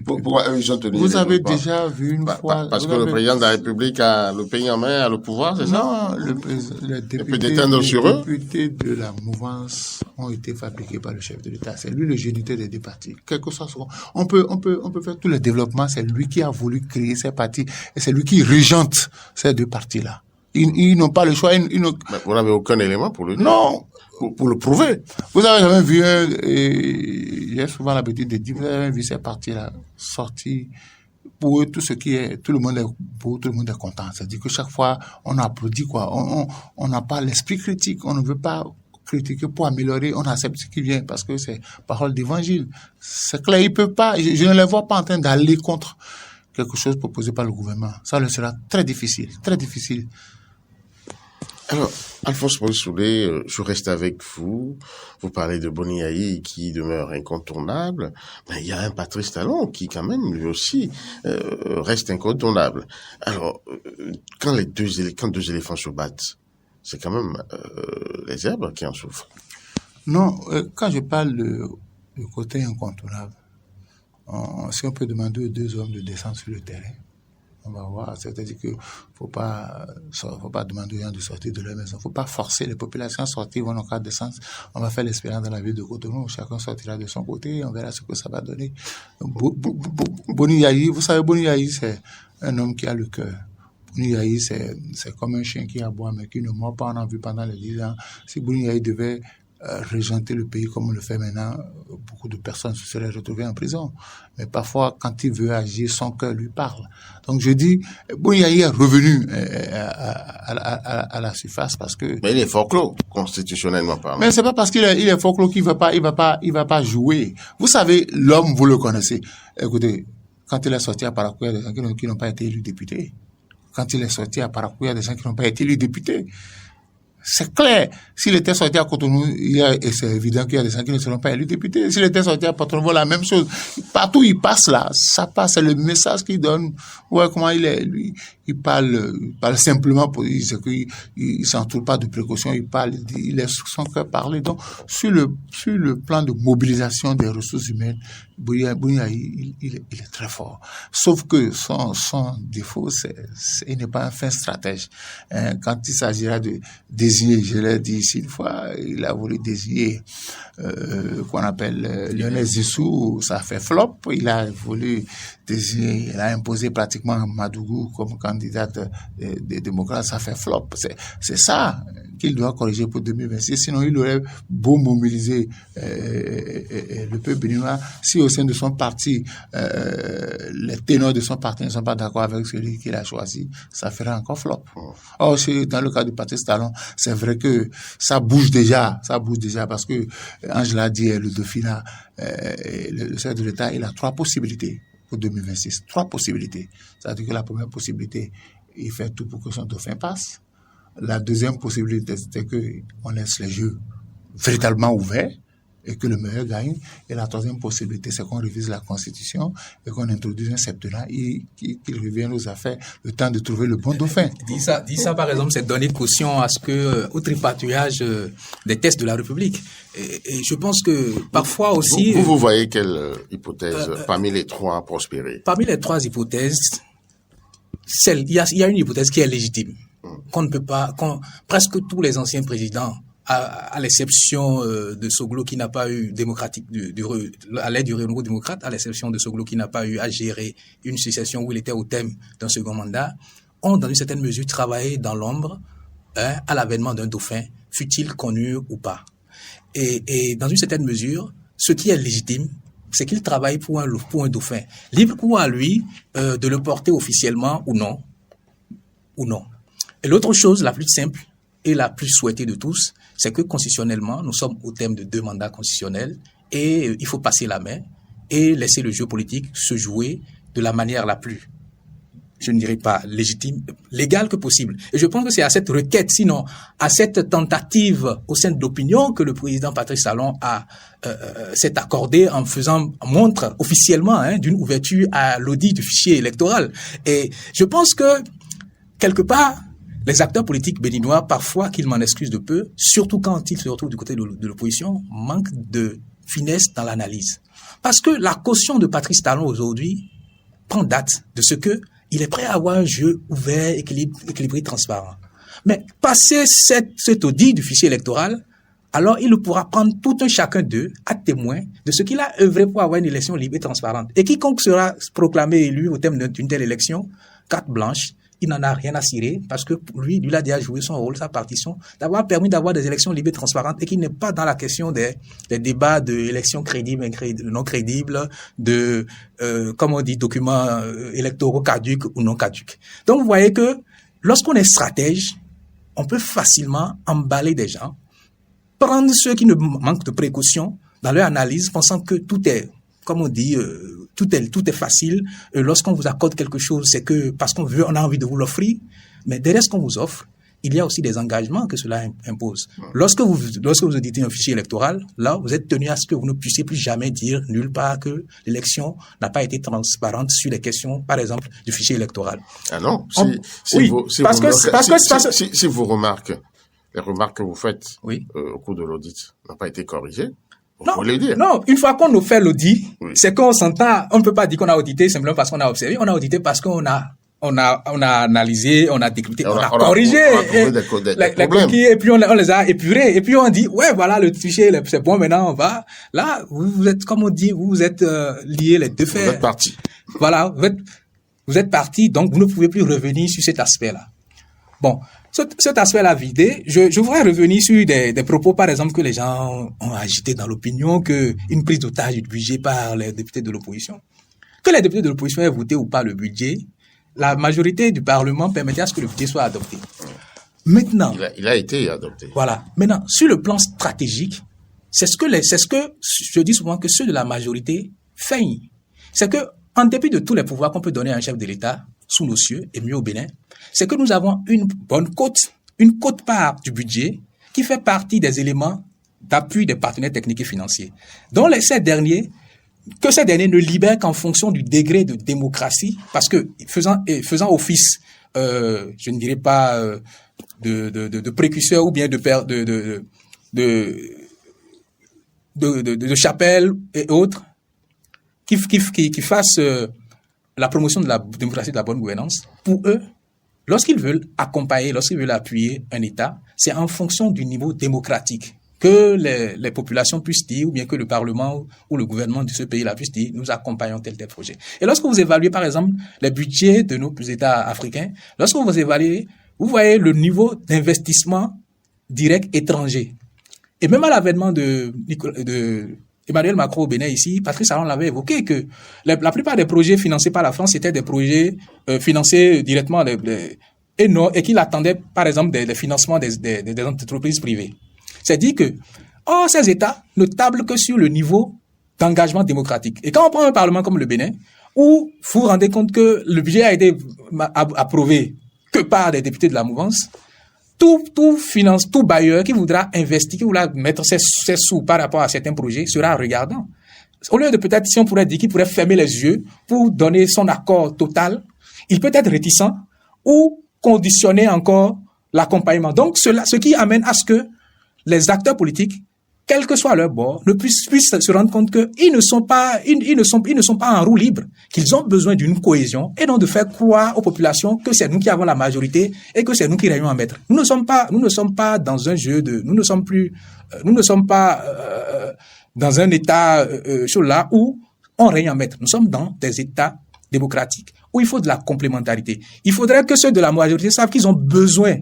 Speaker 2: Pourquoi eux, ils sont tenus?
Speaker 4: Vous avez déjà vu une fois...
Speaker 2: Parce que le président de la République a le pays en main, a le pouvoir, c'est ça?
Speaker 4: Non, les députés de la mouvance ont été fabriqués par le chef de l'État. C'est lui le géniteur des deux partis. Quel que soit on peut faire tous les développements. C'est lui qui a voulu créer ces partis et c'est lui qui régente ces deux partis-là. Ils n'ont pas le choix. Mais
Speaker 2: vous n'avez aucun élément pour le dire.
Speaker 4: Non.
Speaker 2: Pour le prouver.
Speaker 4: Vous avez jamais vu, j'ai souvent l'habitude de dire, vous avez jamais vu ces partis-là sortis. Pour eux, tout le monde est beau, tout le monde est content. C'est-à-dire que chaque fois, on applaudit, quoi. On n'a pas l'esprit critique. On ne veut pas critiquer pour améliorer. On accepte ce qui vient parce que c'est parole d'évangile. C'est clair, ils peuvent pas, je ne les vois pas en train d'aller contre quelque chose proposé par le gouvernement. Ça leur sera très difficile, très difficile.
Speaker 2: Alors, Alphonse Maurice Soulé, je reste avec vous. Vous parlez de Boni Yayi qui demeure incontournable. Mais il y a un Patrice Talon qui, quand même, lui aussi, reste incontournable. Alors, quand deux éléphants se battent, c'est quand même les zèbres qui en souffrent.
Speaker 4: Non, quand je parle du côté incontournable, si on peut demander aux deux hommes de descendre sur le terrain, on va voir, c'est-à-dire que faut pas demander aux gens de sortir de leur maison, faut pas forcer les populations à sortir, ils vont en cas de sens. On va faire l'expérience dans la ville de Cotonou, chacun sortira de son côté, on verra ce que ça va donner. Boni Yayi, vous savez, Boni Yayi, c'est un homme qui a le cœur. Boni Yayi, c'est comme un chien qui aboie, mais qui ne mord pas. On a vu pendant les 10 ans. Si Boni Yayi devait régenter le pays comme on le fait maintenant, beaucoup de personnes se seraient retrouvées en prison. Mais parfois, quand il veut agir, son cœur lui parle. Donc je dis, Boni Yayi est revenu à la surface parce que...
Speaker 2: Mais il est forclos, constitutionnellement parlant.
Speaker 4: Mais c'est pas parce qu'il est forclos qu'il va pas jouer. Vous savez, l'homme, vous le connaissez. Écoutez, quand il est sorti à Parakou, il y a des gens qui n'ont pas été élus députés. Quand il est sorti à Parakou, il y a des gens qui n'ont pas été élus députés. C'est clair. S'il était sorti à Cotonou, et c'est évident qu'il y a des gens qui ne seront pas élus députés. S'il était sorti à Porto Novo, la même chose. Partout où il passe là, ça passe. C'est le message qu'il donne. Ouais, comment il est, lui. Il parle simplement pour dire qu'il s'entoure pas de précautions. Il laisse son cœur parler. Donc, sur le plan de mobilisation des ressources humaines, Boni Yayi, il est très fort. Sauf que son défaut, il n'est pas un fin stratège. Quand il s'agira de désigner, je l'ai dit ici une fois, il a voulu désigner qu'on appelle Lionel Zissou, ça fait flop. Il a voulu désigner, il a imposé pratiquement Madougou comme candidate des démocrates, ça fait flop. C'est ça qu'il doit corriger pour 2026. Sinon, il aurait beau mobiliser le peuple béninois. Si au sein de son parti, les ténors de son parti ne sont pas d'accord avec celui qu'il a choisi, ça ferait encore flop. Or, dans le cas du Patrice Talon, c'est vrai que ça bouge déjà parce que Angela a dit, le Dauphinat, le chef de l'État, il a 3 possibilités pour 2026. 3 possibilités. C'est-à-dire que la première possibilité, il fait tout pour que son dauphin passe. La deuxième possibilité, c'était qu'on laisse les jeux véritablement ouverts et que le meilleur gagne. Et la troisième possibilité, c'est qu'on révise la Constitution et qu'on introduise un septennat et qu'il revienne aux affaires le temps de trouver le bon dauphin.
Speaker 5: Dit ça, par exemple, c'est donner caution à ce que, au tripatouillage des tests de la République. Et je pense que parfois aussi...
Speaker 2: Vous voyez quelle hypothèse parmi les 3 prospérer? Parmi
Speaker 5: les 3 hypothèses, il y a une hypothèse qui est légitime. Qu'on ne peut pas, presque tous les anciens présidents, à l'exception de Soglo qui n'a pas eu démocratique, à l'aide du renouveau démocrate, à l'exception de Soglo qui n'a pas eu à gérer une succession où il était au thème d'un second mandat, ont dans une certaine mesure travaillé dans l'ombre à l'avènement d'un dauphin, fût-il connu ou pas. Et dans une certaine mesure, ce qui est légitime, c'est qu'il travaille pour un dauphin. Libre pour à lui de le porter officiellement ou non. Et l'autre chose, la plus simple et la plus souhaitée de tous, c'est que constitutionnellement, nous sommes au thème de 2 mandats constitutionnels et il faut passer la main et laisser le jeu politique se jouer de la manière la plus, je ne dirais pas légitime, légale que possible. Et je pense que c'est à cette requête, sinon à cette tentative au sein de l'opinion que le président Patrice Talon s'est accordé en faisant montre officiellement d'une ouverture à l'audit du fichier électoral. Et je pense que, quelque part, les acteurs politiques béninois, parfois qu'ils m'en excusent de peu, surtout quand ils se retrouvent du côté de l'opposition, manquent de finesse dans l'analyse. Parce que la caution de Patrice Talon aujourd'hui prend date de ce que il est prêt à avoir un jeu ouvert, équilibré, transparent. Mais passer cet audit du fichier électoral, alors il pourra prendre tout un chacun d'eux à témoin de ce qu'il a œuvré pour avoir une élection libre et transparente. Et quiconque sera proclamé élu au thème d'une telle élection, carte blanche, il n'en a rien à cirer parce que lui a déjà joué son rôle, sa partition, d'avoir permis d'avoir des élections libres et transparentes et qu'il n'est pas dans la question des débats d'élections crédibles, non crédibles, comme on dit, documents électoraux caducs ou non caducs. Donc vous voyez que lorsqu'on est stratège, on peut facilement emballer des gens, prendre ceux qui ne manquent de précaution dans leur analyse, pensant que tout est, comme on dit, tout est facile. Lorsqu'on vous accorde quelque chose, c'est que parce qu'on a envie de vous l'offrir. Mais derrière ce qu'on vous offre, il y a aussi des engagements que cela impose. Lorsque vous auditez un fichier électoral, là, vous êtes tenu à ce que vous ne puissiez plus jamais dire nulle part que l'élection n'a pas été transparente sur les questions, par exemple, du fichier électoral.
Speaker 2: Ah non,
Speaker 5: si
Speaker 2: vous remarquez, les remarques que vous faites
Speaker 5: oui.
Speaker 2: Au cours de l'audit n'ont pas été corrigées.
Speaker 5: Non, une fois qu'on nous fait l'audit, oui. C'est qu'on s'entend, on ne peut pas dire qu'on a audité simplement parce qu'on a observé, on a audité parce qu'on a analysé, on a décrypté, on a corrigé les coquilles et puis on les a épurés et puis on dit ouais voilà le fichier c'est bon maintenant on va là vous êtes comme on dit vous êtes liés les deux faits.
Speaker 2: Vous êtes partis.
Speaker 5: Voilà, vous êtes partis donc vous ne pouvez plus revenir sur cet aspect-là. Bon. Cet aspect-là vidé, je voudrais revenir sur des propos, par exemple, que les gens ont agités dans l'opinion, que une prise d'otage du budget par les députés de l'opposition. Que les députés de l'opposition aient voté ou pas le budget, la majorité du Parlement permettait à ce que le budget soit adopté. Maintenant.
Speaker 2: Il a été adopté.
Speaker 5: Voilà. Maintenant, sur le plan stratégique, c'est ce que je dis souvent que ceux de la majorité feignent. C'est que, en dépit de tous les pouvoirs qu'on peut donner à un chef de l'État, sous nos cieux, et mieux au Bénin, c'est que nous avons une quote-part du budget qui fait partie des éléments d'appui des partenaires techniques et financiers, dont ces derniers ne libèrent qu'en fonction du degré de démocratie, parce que faisant office, je ne dirais pas de précurseur ou bien de chapelle et autres, qui fassent la promotion de la démocratie et de la bonne gouvernance, pour eux, lorsqu'ils veulent accompagner, lorsqu'ils veulent appuyer un État, c'est en fonction du niveau démocratique que les populations puissent dire, ou bien que le Parlement ou le gouvernement de ce pays-là puisse dire, nous accompagnons tel projet. Et lorsque vous évaluez, par exemple, les budgets de nos États africains, lorsque vous évaluez, vous voyez le niveau d'investissement direct étranger. Et même à l'avènement de Emmanuel Macron au Bénin ici, Patrice Talon l'avait évoqué que la plupart des projets financés par la France étaient des projets financés directement et qu'il attendait, par exemple, des financements des entreprises privées. C'est-à-dire que, ces États ne tablent que sur le niveau d'engagement démocratique. Et quand on prend un parlement comme le Bénin, où vous vous rendez compte que le budget a été approuvé que par des députés de la mouvance, tout bailleur qui voudra investir, qui voudra mettre ses sous par rapport à certains projets sera regardant. Au lieu de peut-être, si on pourrait dire qu'il pourrait fermer les yeux pour donner son accord total, il peut être réticent ou conditionner encore l'accompagnement. Donc, ce qui amène à ce que les acteurs politiques, quel que soit leur bord, ne puissent se rendre compte qu'ils ne sont pas en roue libre, qu'ils ont besoin d'une cohésion et donc de faire croire aux populations que c'est nous qui avons la majorité et que c'est nous qui régnons en maître. Nous ne sommes pas dans un jeu nous ne sommes pas dans un état là où on règne en maître. Nous sommes dans des états démocratiques où il faut de la complémentarité. Il faudrait que ceux de la majorité savent qu'ils ont besoin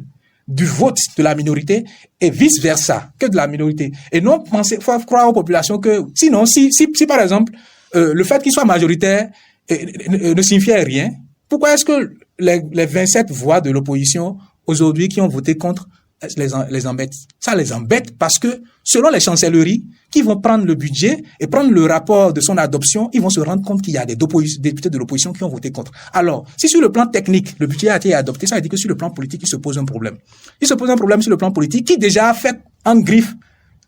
Speaker 5: du vote de la minorité et vice-versa, que de la minorité. Et non faut croire aux populations que, sinon, si par exemple, le fait qu'ils soient majoritaires ne signifiait rien, pourquoi est-ce que les 27 voix de l'opposition, aujourd'hui, qui ont voté contre, les embêtent? Ça les embête parce que, selon les chancelleries, qui vont prendre le budget et prendre le rapport de son adoption, ils vont se rendre compte qu'il y a des députés de l'opposition qui ont voté contre. Alors, si sur le plan technique, le budget a été adopté, ça veut dire que sur le plan politique, il se pose un problème. Il se pose un problème sur le plan politique qui déjà a fait en griffe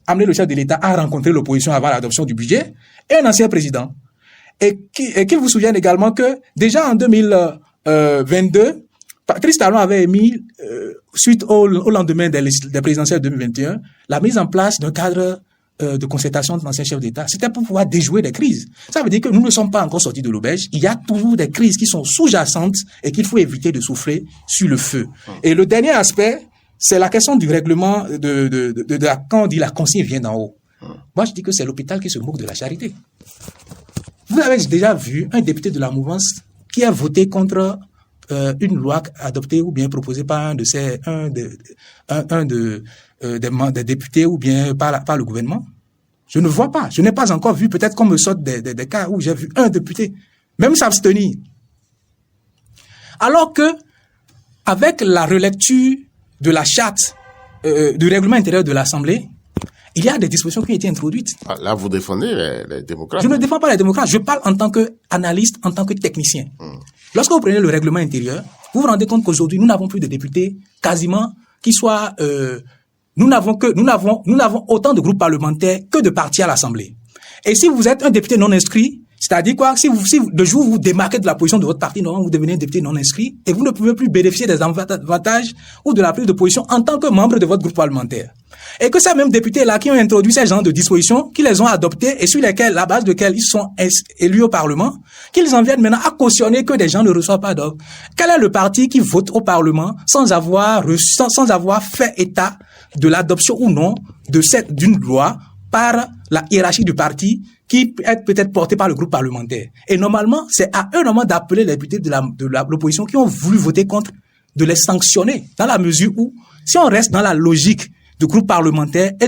Speaker 5: amener le chef de l'État à rencontrer l'opposition avant l'adoption du budget et un ancien président. Et qu'il vous souvienne également que déjà en 2022, Patrice Talon avait émis, suite au lendemain des présidentielles 2021, la mise en place d'un cadre de concertation de l'ancien chef d'État. C'était pour pouvoir déjouer des crises. Ça veut dire que nous ne sommes pas encore sortis de l'auberge. Il y a toujours des crises qui sont sous-jacentes et qu'il faut éviter de souffler sur le feu. Et le dernier aspect, c'est la question du règlement quand on dit la consigne vient d'en haut. Moi, je dis que c'est l'hôpital qui se moque de la charité. Vous avez déjà vu un député de la mouvance qui a voté contre une loi adoptée ou bien proposée par des députés ou bien par le gouvernement? Je ne vois pas. Je n'ai pas encore vu, peut-être qu'on me saute des cas où j'ai vu un député même s'abstenir. Alors que, avec la relecture de la charte du règlement intérieur de l'Assemblée, il y a des dispositions qui ont été introduites.
Speaker 2: Là, vous défendez les démocrates.
Speaker 5: Je ne défends pas les démocrates. Je parle en tant qu'analyste, en tant que technicien. Lorsque vous prenez le règlement intérieur, vous vous rendez compte qu'aujourd'hui, nous n'avons plus de députés quasiment qui soient... nous n'avons autant de groupes parlementaires que de partis à l'Assemblée. Et si vous êtes un député non inscrit, c'est-à-dire quoi, si le jour où vous démarquez de la position de votre parti, normalement vous devenez un député non inscrit et vous ne pouvez plus bénéficier des avantages ou de la prise de position en tant que membre de votre groupe parlementaire. Et que ces mêmes députés-là qui ont introduit ces genres de dispositions, qui les ont adoptées et sur lesquelles, la base desquelles ils sont élus au Parlement, qu'ils en viennent maintenant à cautionner que des gens ne reçoivent pas d'ordre. Quel est le parti qui vote au Parlement sans avoir fait état de l'adoption ou non d'une loi par la hiérarchie du parti qui est peut-être portée par le groupe parlementaire? Et normalement, c'est à eux normalement d'appeler les députés de l'opposition qui ont voulu voter contre, de les sanctionner, dans la mesure où, si on reste dans la logique du groupe parlementaire et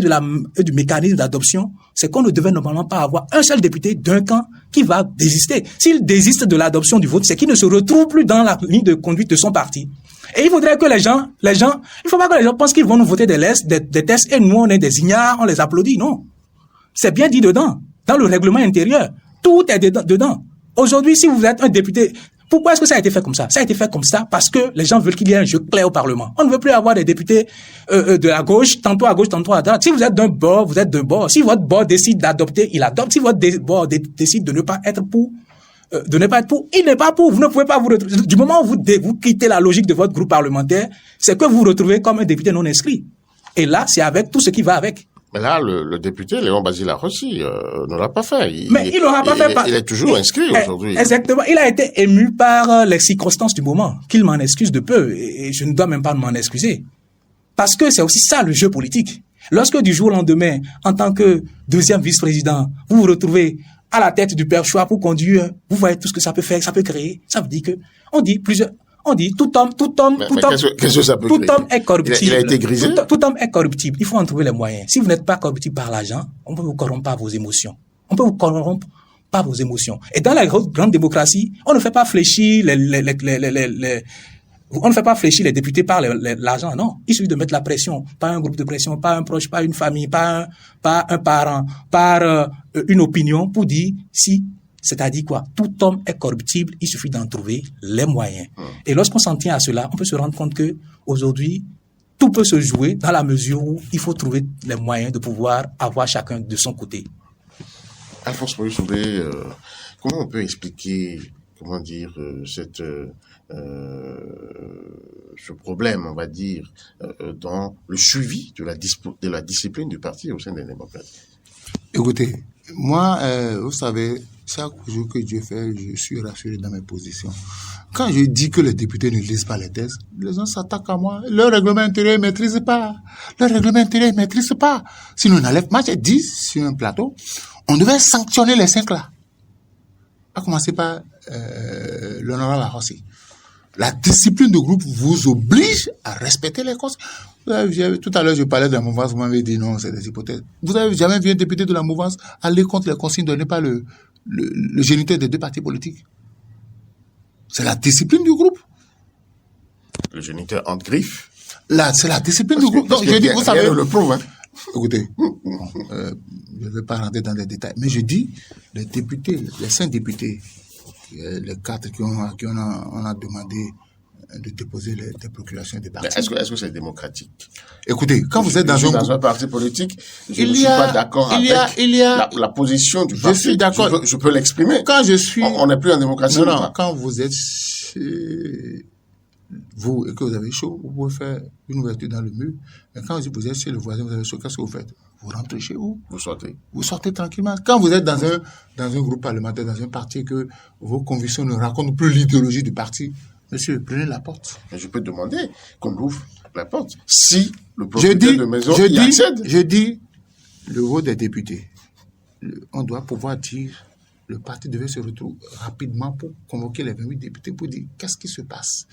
Speaker 5: du mécanisme d'adoption, c'est qu'on ne devait normalement pas avoir un seul député d'un camp qui va désister. S'il désiste de l'adoption du vote, c'est qu'il ne se retrouve plus dans la ligne de conduite de son parti. Et il faudrait que il faut pas que les gens pensent qu'ils vont nous voter des tests et nous, on est des ignares, on les applaudit. Non. C'est bien dit dedans, dans le règlement intérieur. Tout est dedans. Aujourd'hui, si vous êtes un député, pourquoi est-ce que ça a été fait comme ça? Ça a été fait comme ça parce que les gens veulent qu'il y ait un jeu clair au Parlement. On ne veut plus avoir des députés de la gauche, tantôt à gauche, tantôt à droite. Si vous êtes d'un bord, vous êtes d'un bord. Si votre bord décide d'adopter, il adopte. Si votre bord décide de ne pas être pour, il n'est pas pour. Vous ne pouvez pas vous retrouver. Du moment où vous quittez la logique de votre groupe parlementaire, c'est que vous vous retrouvez comme un député non inscrit. Et là, c'est avec tout ce qui va avec.
Speaker 2: Mais là, le député Léon Basile Rossi ne l'a pas fait.
Speaker 5: Mais il l'aura pas fait.
Speaker 2: Il est toujours inscrit aujourd'hui.
Speaker 5: Exactement. Il a été ému par les circonstances du moment. Qu'il m'en excuse de peu. Et je ne dois même pas m'en excuser. Parce que c'est aussi ça le jeu politique. Lorsque du jour au lendemain, en tant que deuxième vice-président, vous vous retrouvez à la tête du perchoir pour conduire, vous voyez tout ce que ça peut faire, ça peut créer. Ça veut dire que, on dit tout homme
Speaker 2: qu'est-ce que ça peut créer?
Speaker 5: Homme est corruptible.
Speaker 2: Il a été grisé.
Speaker 5: Tout homme est corruptible. Il faut en trouver les moyens. Si vous n'êtes pas corruptible par l'argent, on peut vous corrompre par vos émotions. On peut vous corrompre par vos émotions. Et dans la grande démocratie, on ne fait pas fléchir on ne fait pas fléchir les députés par l'argent, non. Il suffit de mettre la pression, pas un groupe de pression, pas un proche, pas une famille, pas un parent, par une opinion pour dire si, c'est-à-dire quoi? Tout homme est corruptible, il suffit d'en trouver les moyens. Et lorsqu'on s'en tient à cela, on peut se rendre compte que aujourd'hui, tout peut se jouer dans la mesure où il faut trouver les moyens de pouvoir avoir chacun de son côté.
Speaker 2: Alphonse Maurice Soubé, comment on peut expliquer, ce problème, on va dire, dans le suivi de la discipline du parti au sein des démocrates?
Speaker 4: Écoutez, moi, vous savez, chaque jour que Dieu fait, je suis rassuré dans mes positions. Quand je dis que les députés ne lisent pas les thèses, les gens s'attaquent à moi. Leur règlement intérieur ne maîtrise pas. Sinon, on enlève. Moi, j'ai dit sur un plateau, on devait sanctionner les 5 là. À commencer par l'honorable Ahossi. La discipline de groupe vous oblige à respecter les consignes. Tout à l'heure, je parlais de la mouvance, vous m'avez dit non, c'est des hypothèses. Vous avez jamais vu un député de la mouvance aller contre les consignes données par le géniteur des 2 partis politiques? C'est la discipline du groupe.
Speaker 2: Le géniteur en griffe.
Speaker 4: Là, c'est la discipline du groupe. Donc, je dis, vous savez.
Speaker 2: Le prouve, hein.
Speaker 4: Écoutez, je ne vais pas rentrer dans les détails, mais je dis, les députés, les 5 députés, les 4 on a demandé de déposer des procurations des partis.
Speaker 2: Est-ce que c'est démocratique?
Speaker 4: Écoutez, quand vous êtes dans
Speaker 2: un parti politique, je ne suis pas d'accord avec la position du parti.
Speaker 4: Je suis d'accord.
Speaker 2: Je peux l'exprimer.
Speaker 4: Quand je suis...
Speaker 2: On n'est plus en démocratie.
Speaker 4: Non, quand vous êtes chez vous et que vous avez chaud, vous pouvez faire une ouverture dans le mur. Mais quand vous êtes chez le voisin, vous avez chaud, qu'est-ce que vous faites? Vous rentrez chez vous. Vous sortez tranquillement. Quand vous êtes dans un groupe parlementaire, dans un parti, que vos convictions ne racontent plus l'idéologie du parti, monsieur, prenez la porte.
Speaker 2: Mais je peux demander qu'on ouvre la porte. Si le propriétaire de maison y accède.
Speaker 4: Je dis, le vote des députés, on doit pouvoir dire, le parti devait se retrouver rapidement pour convoquer les 28 députés pour dire, qu'est-ce qui se passe?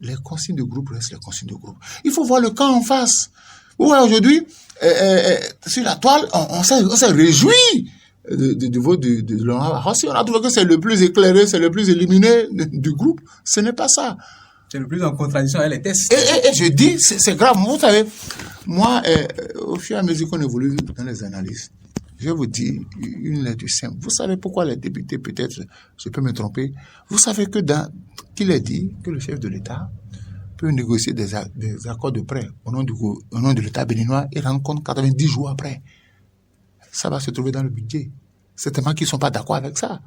Speaker 4: Les consignes de groupe restent les consignes de groupe. Il faut voir le camp en face. Vous voyez, aujourd'hui, sur la toile, on s'est réjoui du vote de Laurent Ahossi. On a trouvé que c'est le plus éclairé, c'est le plus illuminé du groupe. Ce n'est pas ça.
Speaker 5: C'est le plus en contradiction avec les tests.
Speaker 4: Et je dis, c'est grave. Vous savez, moi, au fur et à mesure qu'on évolue dans les analyses, je vais vous dire une lecture simple. Vous savez pourquoi les députés, peut-être, je peux me tromper, vous savez qu'il est dit que le chef de l'État peut négocier des accords de prêt au nom de l'État béninois et rendre compte 90 jours après. Ça va se trouver dans le budget. C'est tellement qu'ils ne sont pas d'accord avec ça.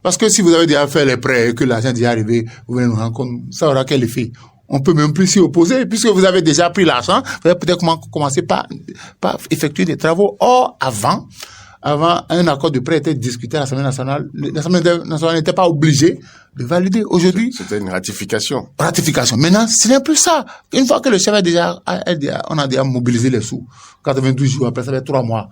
Speaker 4: Parce que si vous avez déjà fait les prêts et que l'argent est déjà arrivé, vous venez nous rendre compte, ça aura quel effet? On peut même plus s'y opposer, puisque vous avez déjà pris l'argent, vous allez peut-être commencer par effectuer des travaux. Or, avant, un accord de prêt était discuté à l'Assemblée nationale. L'Assemblée nationale n'était pas obligée de valider. Aujourd'hui,
Speaker 2: c'était une ratification.
Speaker 4: Maintenant, ce n'est plus ça. Une fois que le chef on a déjà mobilisé les sous, 92 jours après, ça fait 3 mois.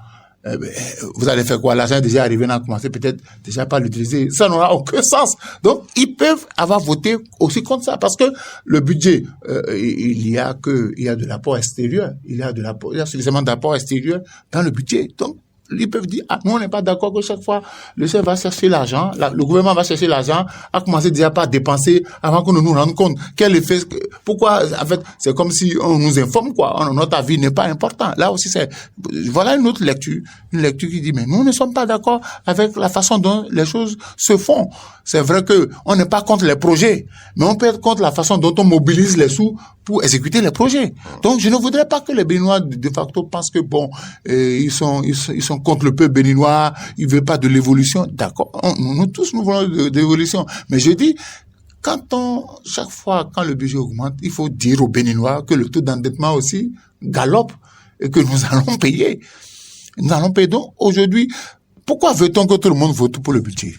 Speaker 4: Vous allez faire quoi? L'argent est déjà arrivé, on a commencé peut-être déjà pas l'utiliser. Ça n'aura aucun sens. Donc, ils peuvent avoir voté aussi contre ça, parce que le budget, il y a de l'apport extérieur. Il y a suffisamment d'apport extérieur dans le budget. Donc, ils peuvent dire, nous on n'est pas d'accord que chaque fois le chef va chercher l'argent, le gouvernement va chercher l'argent, a commencé déjà par dépenser avant qu'on ne nous rende compte quel effet, pourquoi, en fait, c'est comme si on nous informe, quoi, notre avis n'est pas important. Là aussi, voilà une autre lecture, qui dit, mais nous ne sommes pas d'accord avec la façon dont les choses se font. C'est vrai que on n'est pas contre les projets, mais on peut être contre la façon dont on mobilise les sous pour exécuter les projets. Donc, je ne voudrais pas que les Béninois, de facto, pensent que ils sont contre le peuple béninois, ils veulent pas de l'évolution. D'accord. Nous tous, nous voulons de l'évolution. Mais je dis, chaque fois, quand le budget augmente, il faut dire aux Béninois que le taux d'endettement aussi galope et que nous allons payer. Nous allons payer. Donc, aujourd'hui, pourquoi veut-on que tout le monde vote pour le budget?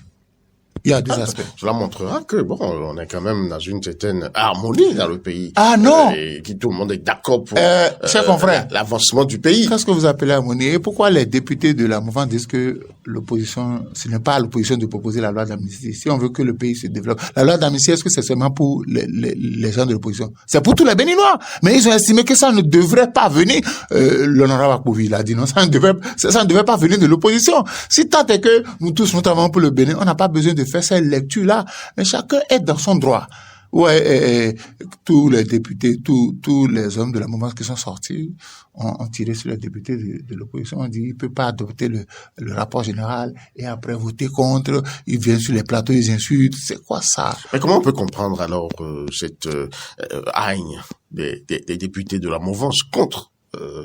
Speaker 4: Il y a deux aspects.
Speaker 2: Cela montrera que, bon, on est quand même dans une certaine harmonie dans le pays.
Speaker 4: Ah non!
Speaker 2: Et que tout le monde est d'accord pour
Speaker 4: cher confrère,
Speaker 2: l'avancement du pays.
Speaker 4: qu'est-ce que vous appelez harmonie? Et pourquoi les députés de la mouvance disent que l'opposition, ce n'est pas à l'opposition de proposer la loi d'amnistie? Si on veut que le pays se développe, la loi d'amnistie, est-ce que c'est seulement pour les gens de l'opposition? C'est pour tous les Béninois. Mais ils ont estimé que ça ne devrait pas venir, l'honorable Akpouvi l'a dit, non, ça ne devait pas venir de l'opposition. Si tant est que nous tous, nous travaillons pour le Bénin, on n'a pas besoin de faire cette lecture-là. Mais chacun est dans son droit. Ouais, tous les députés, tous les hommes de la mouvance qui sont sortis ont tiré sur les députés de l'opposition. On dit, il peut pas adopter le rapport général et après voter contre. Ils viennent sur les plateaux, ils insultent. C'est quoi ça?
Speaker 2: Mais comment on peut comprendre alors cette haine des députés de la mouvance contre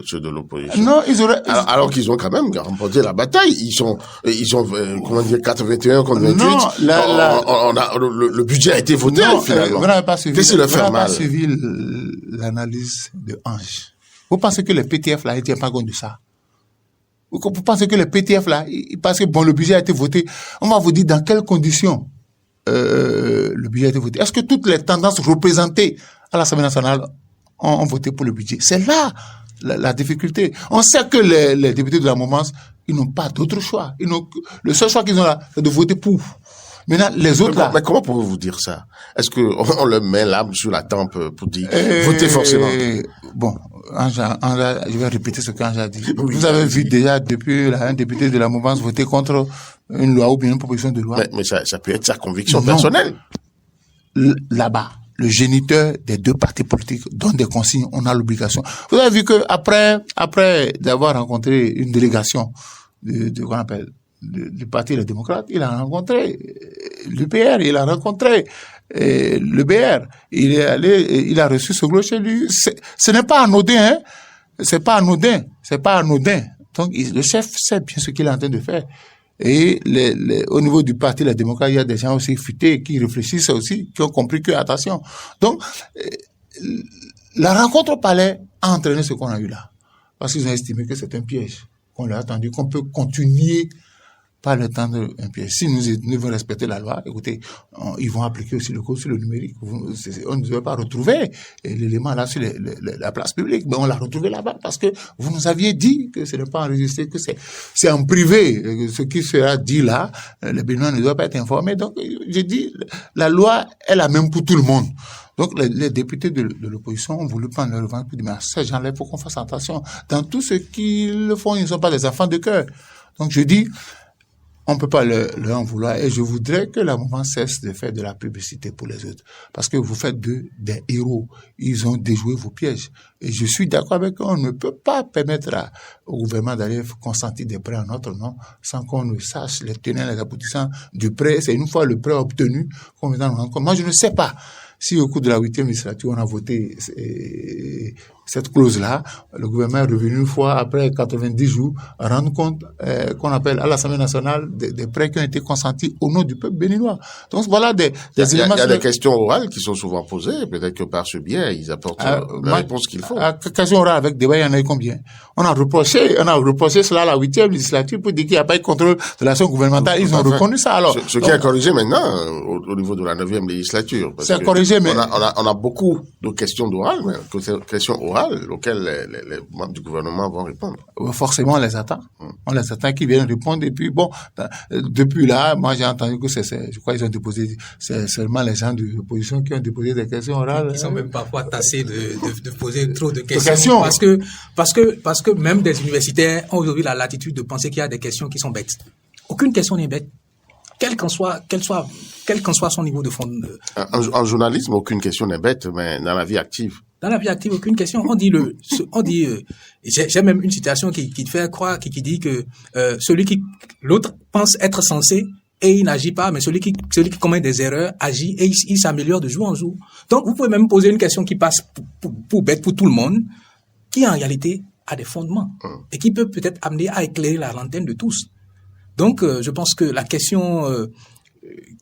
Speaker 2: ceux de l'opposition?
Speaker 4: Non, ils auraient...
Speaker 2: Alors qu'ils ont quand même remporté la bataille. Ils ont comment dire, 81 contre 28.
Speaker 4: Non,
Speaker 2: le budget a été voté, finalement.
Speaker 4: Vous n'avez pas suivi,
Speaker 2: Qu'est-ce qui leur fait mal?
Speaker 4: suivi l'analyse de Ange. Vous pensez que les PTF là, ils tiennent pas compte de ça? Vous pensez que les PTF là, parce que bon, le budget a été voté, on va vous dire dans quelles conditions le budget a été voté. Est-ce que toutes les tendances représentées à l'Assemblée nationale ont voté pour le budget? C'est là la difficulté. On sait que les députés de la mouvance, ils n'ont pas d'autre choix. Le seul choix qu'ils ont là, c'est de voter pour. Maintenant, les autres là...
Speaker 2: Mais comment pouvez-vous dire ça? Est-ce qu'on leur met l'arme sur la tempe pour dire votez forcément?
Speaker 4: Bon, je vais répéter ce qu'Ange a dit. Oui, vous avez vu déjà depuis un député de la mouvance voter contre une loi ou bien une proposition de loi.
Speaker 2: Mais ça peut être sa conviction personnelle.
Speaker 4: Là-bas, le géniteur des deux partis politiques donne des consignes, on a l'obligation. Vous avez vu que après d'avoir rencontré une délégation qu'on appelle du Parti des démocrates, il a rencontré l'UPR, il a rencontré le BR, il est allé, il a reçu ce gros chez lui. Ce n'est pas anodin, hein. C'est pas anodin. Donc, le chef sait bien ce qu'il est en train de faire. Et au niveau du Parti des démocrates, il y a des gens aussi futés qui réfléchissent aussi, qui ont compris que, attention. Donc, la rencontre au palais a entraîné ce qu'on a eu là. Parce qu'ils ont estimé que c'est un piège. Qu'on leur a attendu, qu'on peut continuer par le temps d'un piège. Si nous devons respecter la loi, écoutez, ils vont appliquer aussi le code sur le numérique. On ne devait pas retrouver l'élément là sur la place publique, mais on l'a retrouvé là-bas parce que vous nous aviez dit que ce n'est pas enregistré, que c'est en privé. Ce qui sera dit là, les Béninois ne doivent pas être informés. Donc, j'ai dit, la loi est la même pour tout le monde. Donc, les députés de l'opposition ont voulu prendre leur revanche pour dire, mais à ces gens-là, il faut qu'on fasse attention. Dans tout ce qu'ils le font, ils ne sont pas des enfants de cœur. Donc, je dis, on ne peut pas leur en vouloir. Et je voudrais que la mouvance cesse de faire de la publicité pour les autres. Parce que vous faites d'eux des héros. Ils ont déjoué vos pièges. Et je suis d'accord avec eux. On ne peut pas permettre au gouvernement d'aller consentir des prêts en notre nom sans qu'on ne sache les tenants et les aboutissants du prêt. C'est une fois le prêt obtenu qu'on vient en rendre compte. Moi, je ne sais pas si au cours de la 8e législature, on a voté cette clause-là, le gouvernement est revenu une fois après 90 jours rendre compte qu'on appelle à l'Assemblée nationale des prêts qui ont été consentis au nom du peuple béninois. Donc voilà des éléments.
Speaker 2: Il y a des questions orales qui sont souvent posées, peut-être que par ce biais, ils apportent la réponse qu'il faut.
Speaker 4: Question orale avec débat, il y en a eu combien? On a reproché cela à la 8e législature pour dire qu'il n'y a pas eu de contrôle de l'action gouvernementale. Ils ont reconnu ça alors.
Speaker 2: Ce qui est corrigé maintenant au niveau de la 9e législature.
Speaker 4: C'est corrigé, mais
Speaker 2: on a beaucoup de questions d'oral, mais questions orales auxquelles les membres du gouvernement vont répondre.
Speaker 4: Forcément, on les attend. On les attend qu'ils viennent répondre. Et puis, bon, depuis là, moi, j'ai entendu que je crois qu'ils ont déposé, c'est seulement les gens de l'opposition qui ont déposé des questions orales.
Speaker 5: Ils sont même parfois tassés de poser trop de questions. Parce que même des universitaires ont aujourd'hui la latitude de penser qu'il y a des questions qui sont bêtes. Aucune question n'est bête. Quel qu'en soit son niveau de fond.
Speaker 2: En journalisme, aucune question n'est bête, mais dans la vie active.
Speaker 5: Dans la vie active, aucune question. J'ai même une citation qui fait croire, qui dit que l'autre pense être censé et il n'agit pas, mais celui qui commet des erreurs agit et il s'améliore de jour en jour. Donc, vous pouvez même poser une question qui passe pour bête pour tout le monde, qui en réalité a des fondements et qui peut peut-être amener à éclairer la lanterne de tous. Donc, je pense que la question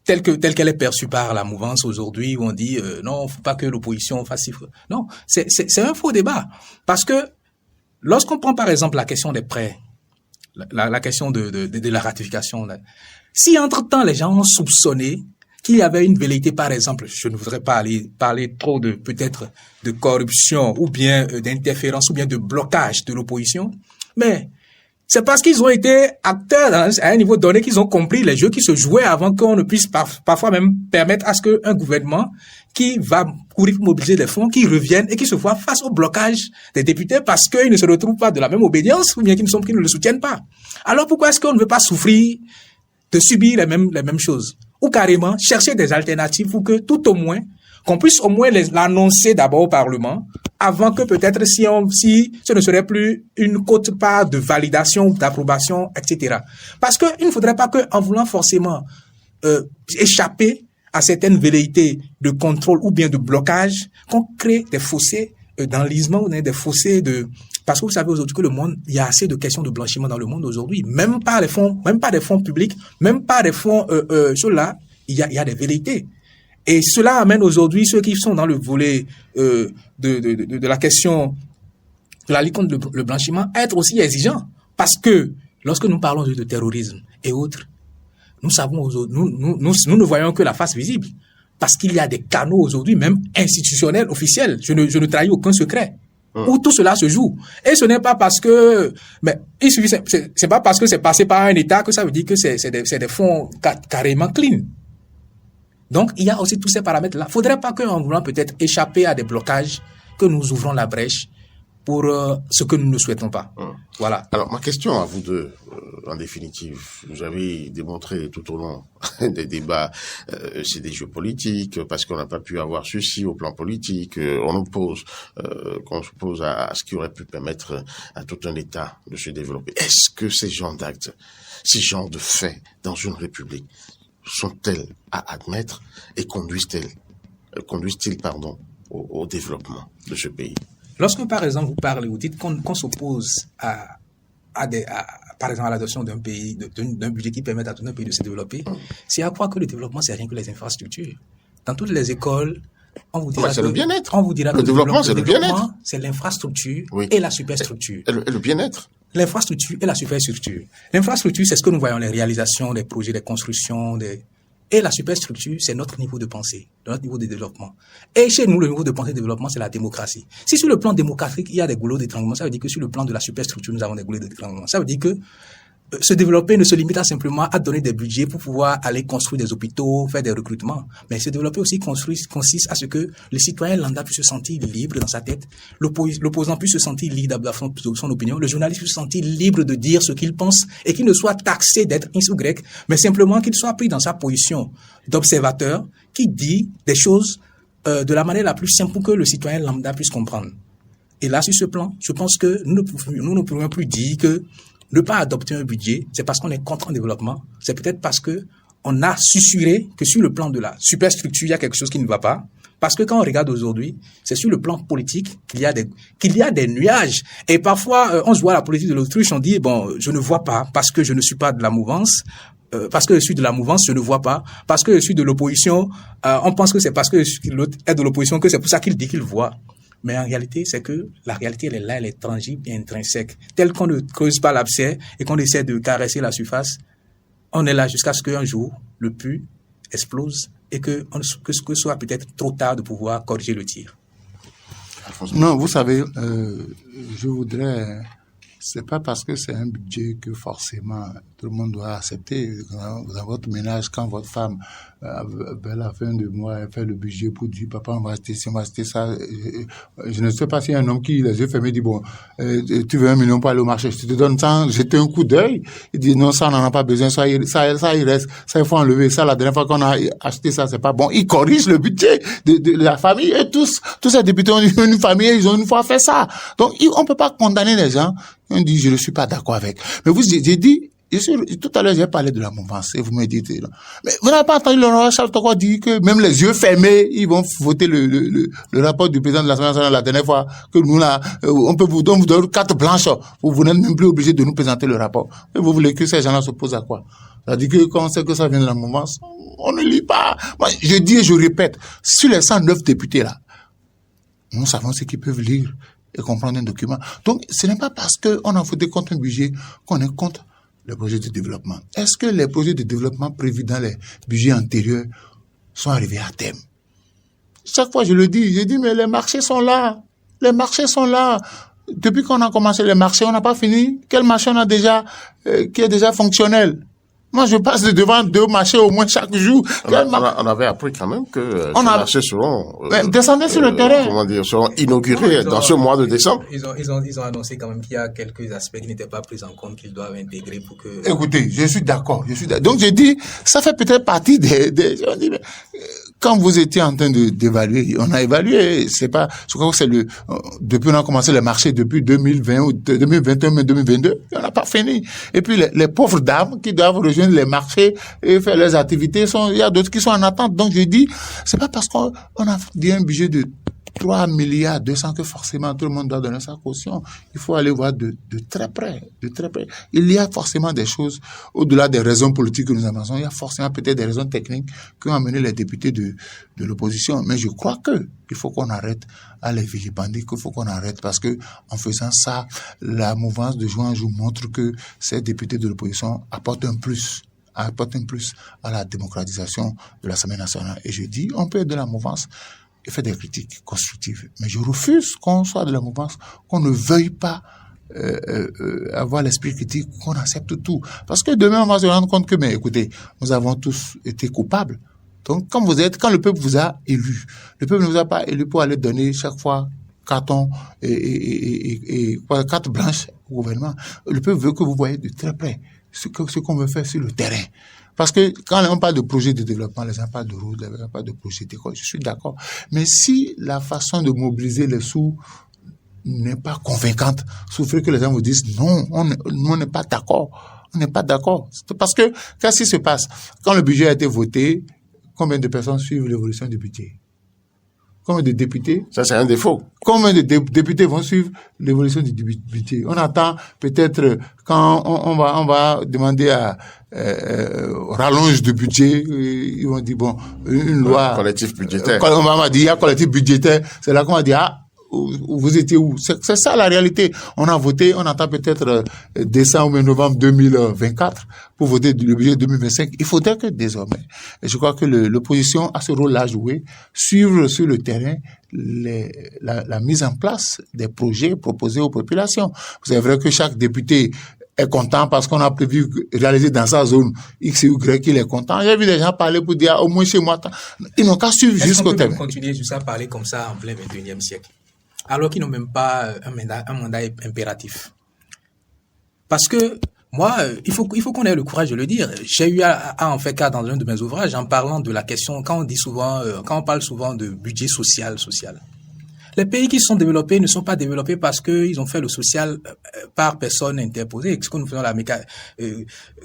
Speaker 5: telle qu'elle est perçue par la mouvance aujourd'hui, où on dit non, faut pas que l'opposition fasse. Non, c'est un faux débat, parce que lorsqu'on prend par exemple la question des prêts, la question de la ratification. Là. Si entre-temps les gens ont soupçonné qu'il y avait une velléité, par exemple, je ne voudrais pas parler trop de peut-être de corruption ou bien d'interférence ou bien de blocage de l'opposition, mais c'est parce qu'ils ont été acteurs à un niveau donné qu'ils ont compris les jeux qui se jouaient avant qu'on ne puisse parfois même permettre à ce qu'un gouvernement qui va courir pour mobiliser des fonds, qui revienne et qui se voit face au blocage des députés parce qu'ils ne se retrouvent pas de la même obédience ou bien qu'ils ne le soutiennent pas. Alors pourquoi est-ce qu'on ne veut pas souffrir de subir les mêmes choses? Ou carrément chercher des alternatives pour que tout au moins, qu'on puisse au moins l'annoncer d'abord au Parlement, avant que peut-être si ce ne serait plus une quote-part de validation ou d'approbation, etc. Parce que il ne faudrait pas qu'en voulant forcément échapper à certaines velléités de contrôle ou bien de blocage, qu'on crée des fossés d'enlisement ou des fossés de... Parce que vous savez aujourd'hui que le monde, il y a assez de questions de blanchiment dans le monde aujourd'hui, même pas des fonds publics, même pas des fonds là, il y a des velléités. Et cela amène aujourd'hui ceux qui sont dans le volet de la question de la lutte contre le blanchiment à être aussi exigeants. Parce que lorsque nous parlons de terrorisme et autres, nous savons aujourd'hui, nous ne voyons que la face visible. Parce qu'il y a des canaux aujourd'hui, même institutionnels, officiels. Je ne trahis aucun secret. Où tout cela se joue. Et ce n'est pas parce que, mais il suffit, c'est pas parce que c'est passé par un État que ça veut dire que c'est des fonds carrément clean. Donc, il y a aussi tous ces paramètres-là. Faudrait pas qu'en voulant peut-être échapper à des blocages, que nous ouvrons la brèche pour ce que nous ne souhaitons pas. Voilà.
Speaker 2: Alors, ma question à vous deux, en définitive, vous avez démontré tout au long des débats, c'est des jeux politiques, parce qu'on n'a pas pu avoir ceci au plan politique, qu'on s'oppose à ce qui aurait pu permettre à tout un État de se développer. Est-ce que ces genres d'actes, ces genres de faits dans une république sont-elles à admettre et conduisent-ils, au développement de ce pays?
Speaker 5: Lorsque, par exemple, vous dites qu'on s'oppose par exemple, à l'adoption d'un pays, d'un budget qui permette à tout un pays de se développer, c'est à croire que le développement, c'est rien que les infrastructures. Dans toutes les écoles, on vous dira
Speaker 2: c'est le bien-être.
Speaker 5: On vous dira que
Speaker 2: le développement, c'est le bien-être.
Speaker 5: C'est l'infrastructure
Speaker 2: oui.
Speaker 5: et la superstructure.
Speaker 2: Et le bien-être.
Speaker 5: L'infrastructure et la superstructure. L'infrastructure, c'est ce que nous voyons, les réalisations, les projets, les constructions, et la superstructure, c'est notre niveau de pensée, notre niveau de développement. Et chez nous, le niveau de pensée et de développement, c'est la démocratie. Si sur le plan démocratique, il y a des goulots d'étranglement, ça veut dire que sur le plan de la superstructure, nous avons des goulots d'étranglement. Ça veut dire que se développer ne se limite pas simplement à donner des budgets pour pouvoir aller construire des hôpitaux, faire des recrutements. Mais se développer aussi consiste à ce que le citoyen lambda puisse se sentir libre dans sa tête, l'opposant puisse se sentir libre d'avoir son opinion, le journaliste puisse se sentir libre de dire ce qu'il pense et qu'il ne soit taxé d'être X ou Y, mais simplement qu'il soit pris dans sa position d'observateur qui dit des choses de la manière la plus simple pour que le citoyen lambda puisse comprendre. Et là, sur ce plan, je pense que nous ne pourrions plus dire que ne pas adopter un budget, c'est parce qu'on est contre un développement. C'est peut-être parce que on a susurré que sur le plan de la superstructure, il y a quelque chose qui ne va pas. Parce que quand on regarde aujourd'hui, c'est sur le plan politique qu'il y a des nuages. Et parfois, on se voit la politique de l'autruche, on dit, bon, je ne vois pas parce que je ne suis pas de la mouvance. Parce que je suis de la mouvance, je ne vois pas. Parce que je suis de l'opposition, on pense que c'est parce que l'autre est de l'opposition que c'est pour ça qu'il dit qu'il voit. Mais en réalité, c'est que la réalité, elle est là, elle est tangible et intrinsèque. Tel qu'on ne creuse pas l'abcès et qu'on essaie de caresser la surface, on est là jusqu'à ce qu'un jour, le puits explose et que ce soit peut-être trop tard de pouvoir corriger le tir.
Speaker 4: Non, vous savez, je voudrais... C'est pas parce que c'est un budget que forcément tout le monde doit accepter. Dans votre ménage, quand votre femme, à la fin du mois, elle fait le budget pour dire, papa, on va acheter ci, on va acheter ça. Je ne sais pas s'il y a un homme qui, les yeux fermés, dit, bon, tu veux 1 million pour aller au marché, je te donne ça, jeter un coup d'œil. Il dit, non, ça, on n'en a pas besoin, ça, il reste, ça, il faut enlever. Ça, la dernière fois qu'on a acheté ça, c'est pas bon. Il corrige le budget de la famille et tous ces députés ont une famille, ils ont une fois fait ça. Donc, on peut pas condamner les gens. On dit, je ne suis pas d'accord avec. Mais j'ai dit, tout à l'heure, j'ai parlé de la mouvance, et vous me dites, là. Mais vous n'avez pas entendu l'honorable Charles Tokwa dire que même les yeux fermés, ils vont voter le rapport du président de l'Assemblée nationale la dernière fois, que nous, là, on peut vous donner carte blanche, vous n'êtes même plus obligé de nous présenter le rapport. Et vous voulez que ces gens-là s'opposent à quoi? C'est-à-dire que quand on sait que ça vient de la mouvance, on ne lit pas. Moi, je dis et je répète, sur les 109 députés, là, nous savons ce qu'ils peuvent lire. et comprendre un document. Donc, ce n'est pas parce qu'on a voté contre un budget qu'on est contre les projets de développement. Est-ce que les projets de développement prévus dans les budgets antérieurs sont arrivés à terme? Chaque fois, je dis, mais les marchés sont là. Les marchés sont là. Depuis qu'on a commencé les marchés, on n'a pas fini. Quel marché on a déjà, qui est déjà fonctionnel? Moi, je passe devant 2 marchés au moins chaque jour.
Speaker 2: On avait appris quand même que ces marchés seront
Speaker 4: descendez sur le terrain.
Speaker 2: Seront inaugurés dans ce mois de décembre.
Speaker 5: Ils ont annoncé quand même qu'il y a quelques aspects qui n'étaient pas pris en compte qu'ils doivent intégrer pour que.
Speaker 4: Écoutez, je suis d'accord. Donc je dis, ça fait peut-être partie des on dit, mais, quand vous étiez en train d'évaluer, on a évalué, c'est pas, je crois que c'est depuis on a commencé les marchés depuis 2020 ou 2021, mais 2022, on n'a pas fini. Et puis les pauvres dames qui doivent rejoindre les marchés et faire leurs activités il y a d'autres qui sont en attente. Donc je dis, c'est pas parce qu'on a dit un budget de 3 milliards 200 que forcément tout le monde doit donner sa caution. Il faut aller voir de très près, de très près. Il y a forcément des choses, au-delà des raisons politiques que nous avançons, il y a forcément peut-être des raisons techniques qui ont amené les députés de l'opposition. Mais je crois il faut qu'on arrête à les vilipender, qu'il faut qu'on arrête parce que en faisant ça, la mouvance de juin jour montre que ces députés de l'opposition apportent un plus à la démocratisation de l'Assemblée nationale. Et je dis, on peut être de la mouvance et faire des critiques constructives. Mais je refuse qu'on soit de la mouvance, qu'on ne veuille pas avoir l'esprit critique, qu'on accepte tout. Parce que demain, on va se rendre compte que, mais écoutez, nous avons tous été coupables. Donc, quand le peuple vous a élu, le peuple ne vous a pas élu pour aller donner chaque fois carton et carte blanche au gouvernement. Le peuple veut que vous voyez de très près ce qu'on veut faire sur le terrain. Parce que quand on parle de projet de développement, les gens parlent de route, les gens parlent de projet d'école, je suis d'accord. Mais si la façon de mobiliser les sous n'est pas convaincante, souffrez que les gens vous disent non, on n'est pas d'accord. On n'est pas d'accord. Parce que, qu'est-ce qui se passe? Quand le budget a été voté, combien de personnes suivent l'évolution du budget? Combien de députés?
Speaker 2: Ça, c'est un défaut.
Speaker 4: Combien de députés vont suivre l'évolution du budget? On attend peut-être quand on va demander à rallonge de budget, ils vont dire bon, une loi
Speaker 2: collectif budgétaire.
Speaker 4: On va dire il y a collectif budgétaire, c'est là qu'on va dire vous étiez où? C'est ça la réalité. On a voté, on attend peut-être décembre ou novembre 2024 pour voter le budget 2025. Il faudrait que désormais, et je crois que l'opposition a ce rôle à jouer, suivre sur le terrain la mise en place des projets proposés aux populations. C'est vrai que chaque député est content parce qu'on a prévu réaliser dans sa zone X ou Y, il est content. J'ai vu des gens parler pour dire au moins chez moi, ils n'ont qu'à suivre jusqu'au terrain.
Speaker 5: Est-ce qu'on peut continuer juste à parler comme ça en plein 21e siècle, alors qu'ils n'ont même pas un mandat impératif? Parce que moi, il faut qu'on ait le courage de le dire. J'ai eu à en faire cas dans un de mes ouvrages en parlant de la question, quand on parle souvent de budget social. Les pays qui sont développés ne sont pas développés parce qu'ils ont fait le social par personne interposée. Ce que nous faisons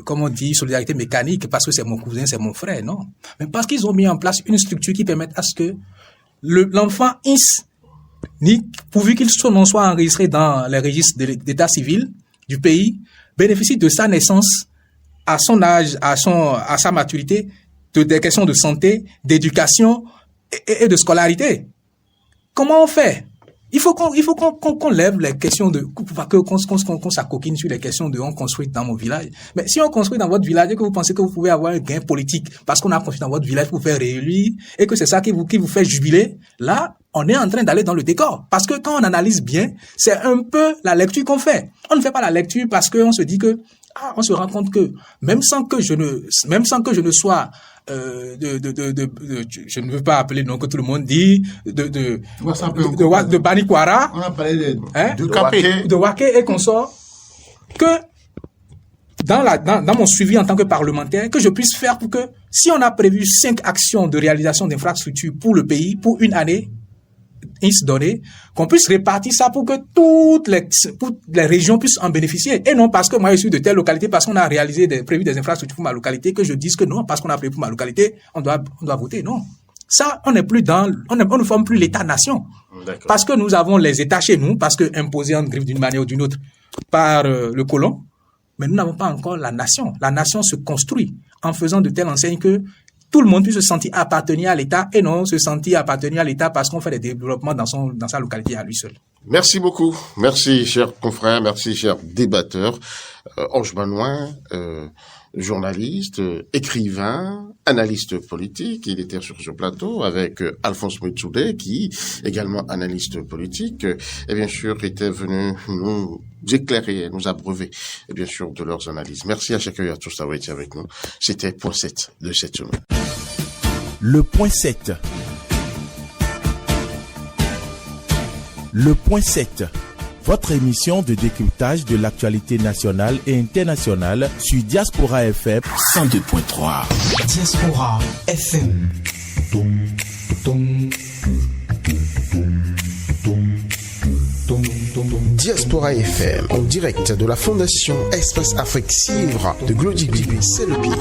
Speaker 5: comme on dit, solidarité mécanique, parce que c'est mon cousin, c'est mon frère, non. Mais parce qu'ils ont mis en place une structure qui permet à ce que l'enfant pourvu qu'il soit enregistré dans les registres d'état civil du pays, bénéficie de sa naissance, à son âge, à sa maturité, des questions de santé, d'éducation et de scolarité. Comment on fait? Il faut qu'on lève les questions qu'on s'acoquine sur les questions de on construit dans mon village. Mais si on construit dans votre village et que vous pensez que vous pouvez avoir un gain politique parce qu'on a construit dans votre village pour vous faire réélire et que c'est ça qui vous fait jubiler, là, on est en train d'aller dans le décor. Parce que quand on analyse bien, c'est un peu la lecture qu'on fait. On ne fait pas la lecture parce qu'on se dit que, on se rend compte que, même sans que je ne sois, je ne veux pas appeler le nom que tout le monde dit, de Banikwara,
Speaker 4: on a parlé
Speaker 5: de Waké et consorts, que dans mon suivi en tant que parlementaire, que je puisse faire pour que, si on a prévu 5 actions de réalisation d'infrastructures pour le pays, pour une année, donné, qu'on puisse répartir ça pour que toutes les régions puissent en bénéficier. Et non parce que moi je suis de telle localité, parce qu'on a prévu des infrastructures pour ma localité, que je dise que non, parce qu'on a prévu pour ma localité, on doit voter. Non. Ça, on ne forme plus l'État-nation.
Speaker 2: D'accord.
Speaker 5: Parce que nous avons les États chez nous, parce que imposés en griffe d'une manière ou d'une autre par le colon, mais nous n'avons pas encore la nation. La nation se construit en faisant de telles enseignes que tout le monde puisse se sentir appartenir à l'État et non se sentir appartenir à l'État parce qu'on fait des développements dans sa localité à lui seul.
Speaker 2: Merci beaucoup. Merci, chers confrères. Merci, chers débatteurs. Ange Manouin, journaliste, écrivain, analyste politique. Il était sur ce plateau avec Alphonse Moïtsoudé, qui, également analyste politique, et bien sûr, était venu nous éclairer, nous abreuver, et bien sûr, de leurs analyses. Merci à chacun et à tous d'avoir été avec nous. C'était Point 7 de cette semaine.
Speaker 3: Le Point 7. Le Point 7. Votre émission de décryptage de l'actualité nationale et internationale sur Diaspora FM 102.3.
Speaker 1: Diaspora FM.
Speaker 6: Diaspora FM, en direct de la Fondation Espace Afrique Civre de Glody Bibi, c'est le pied.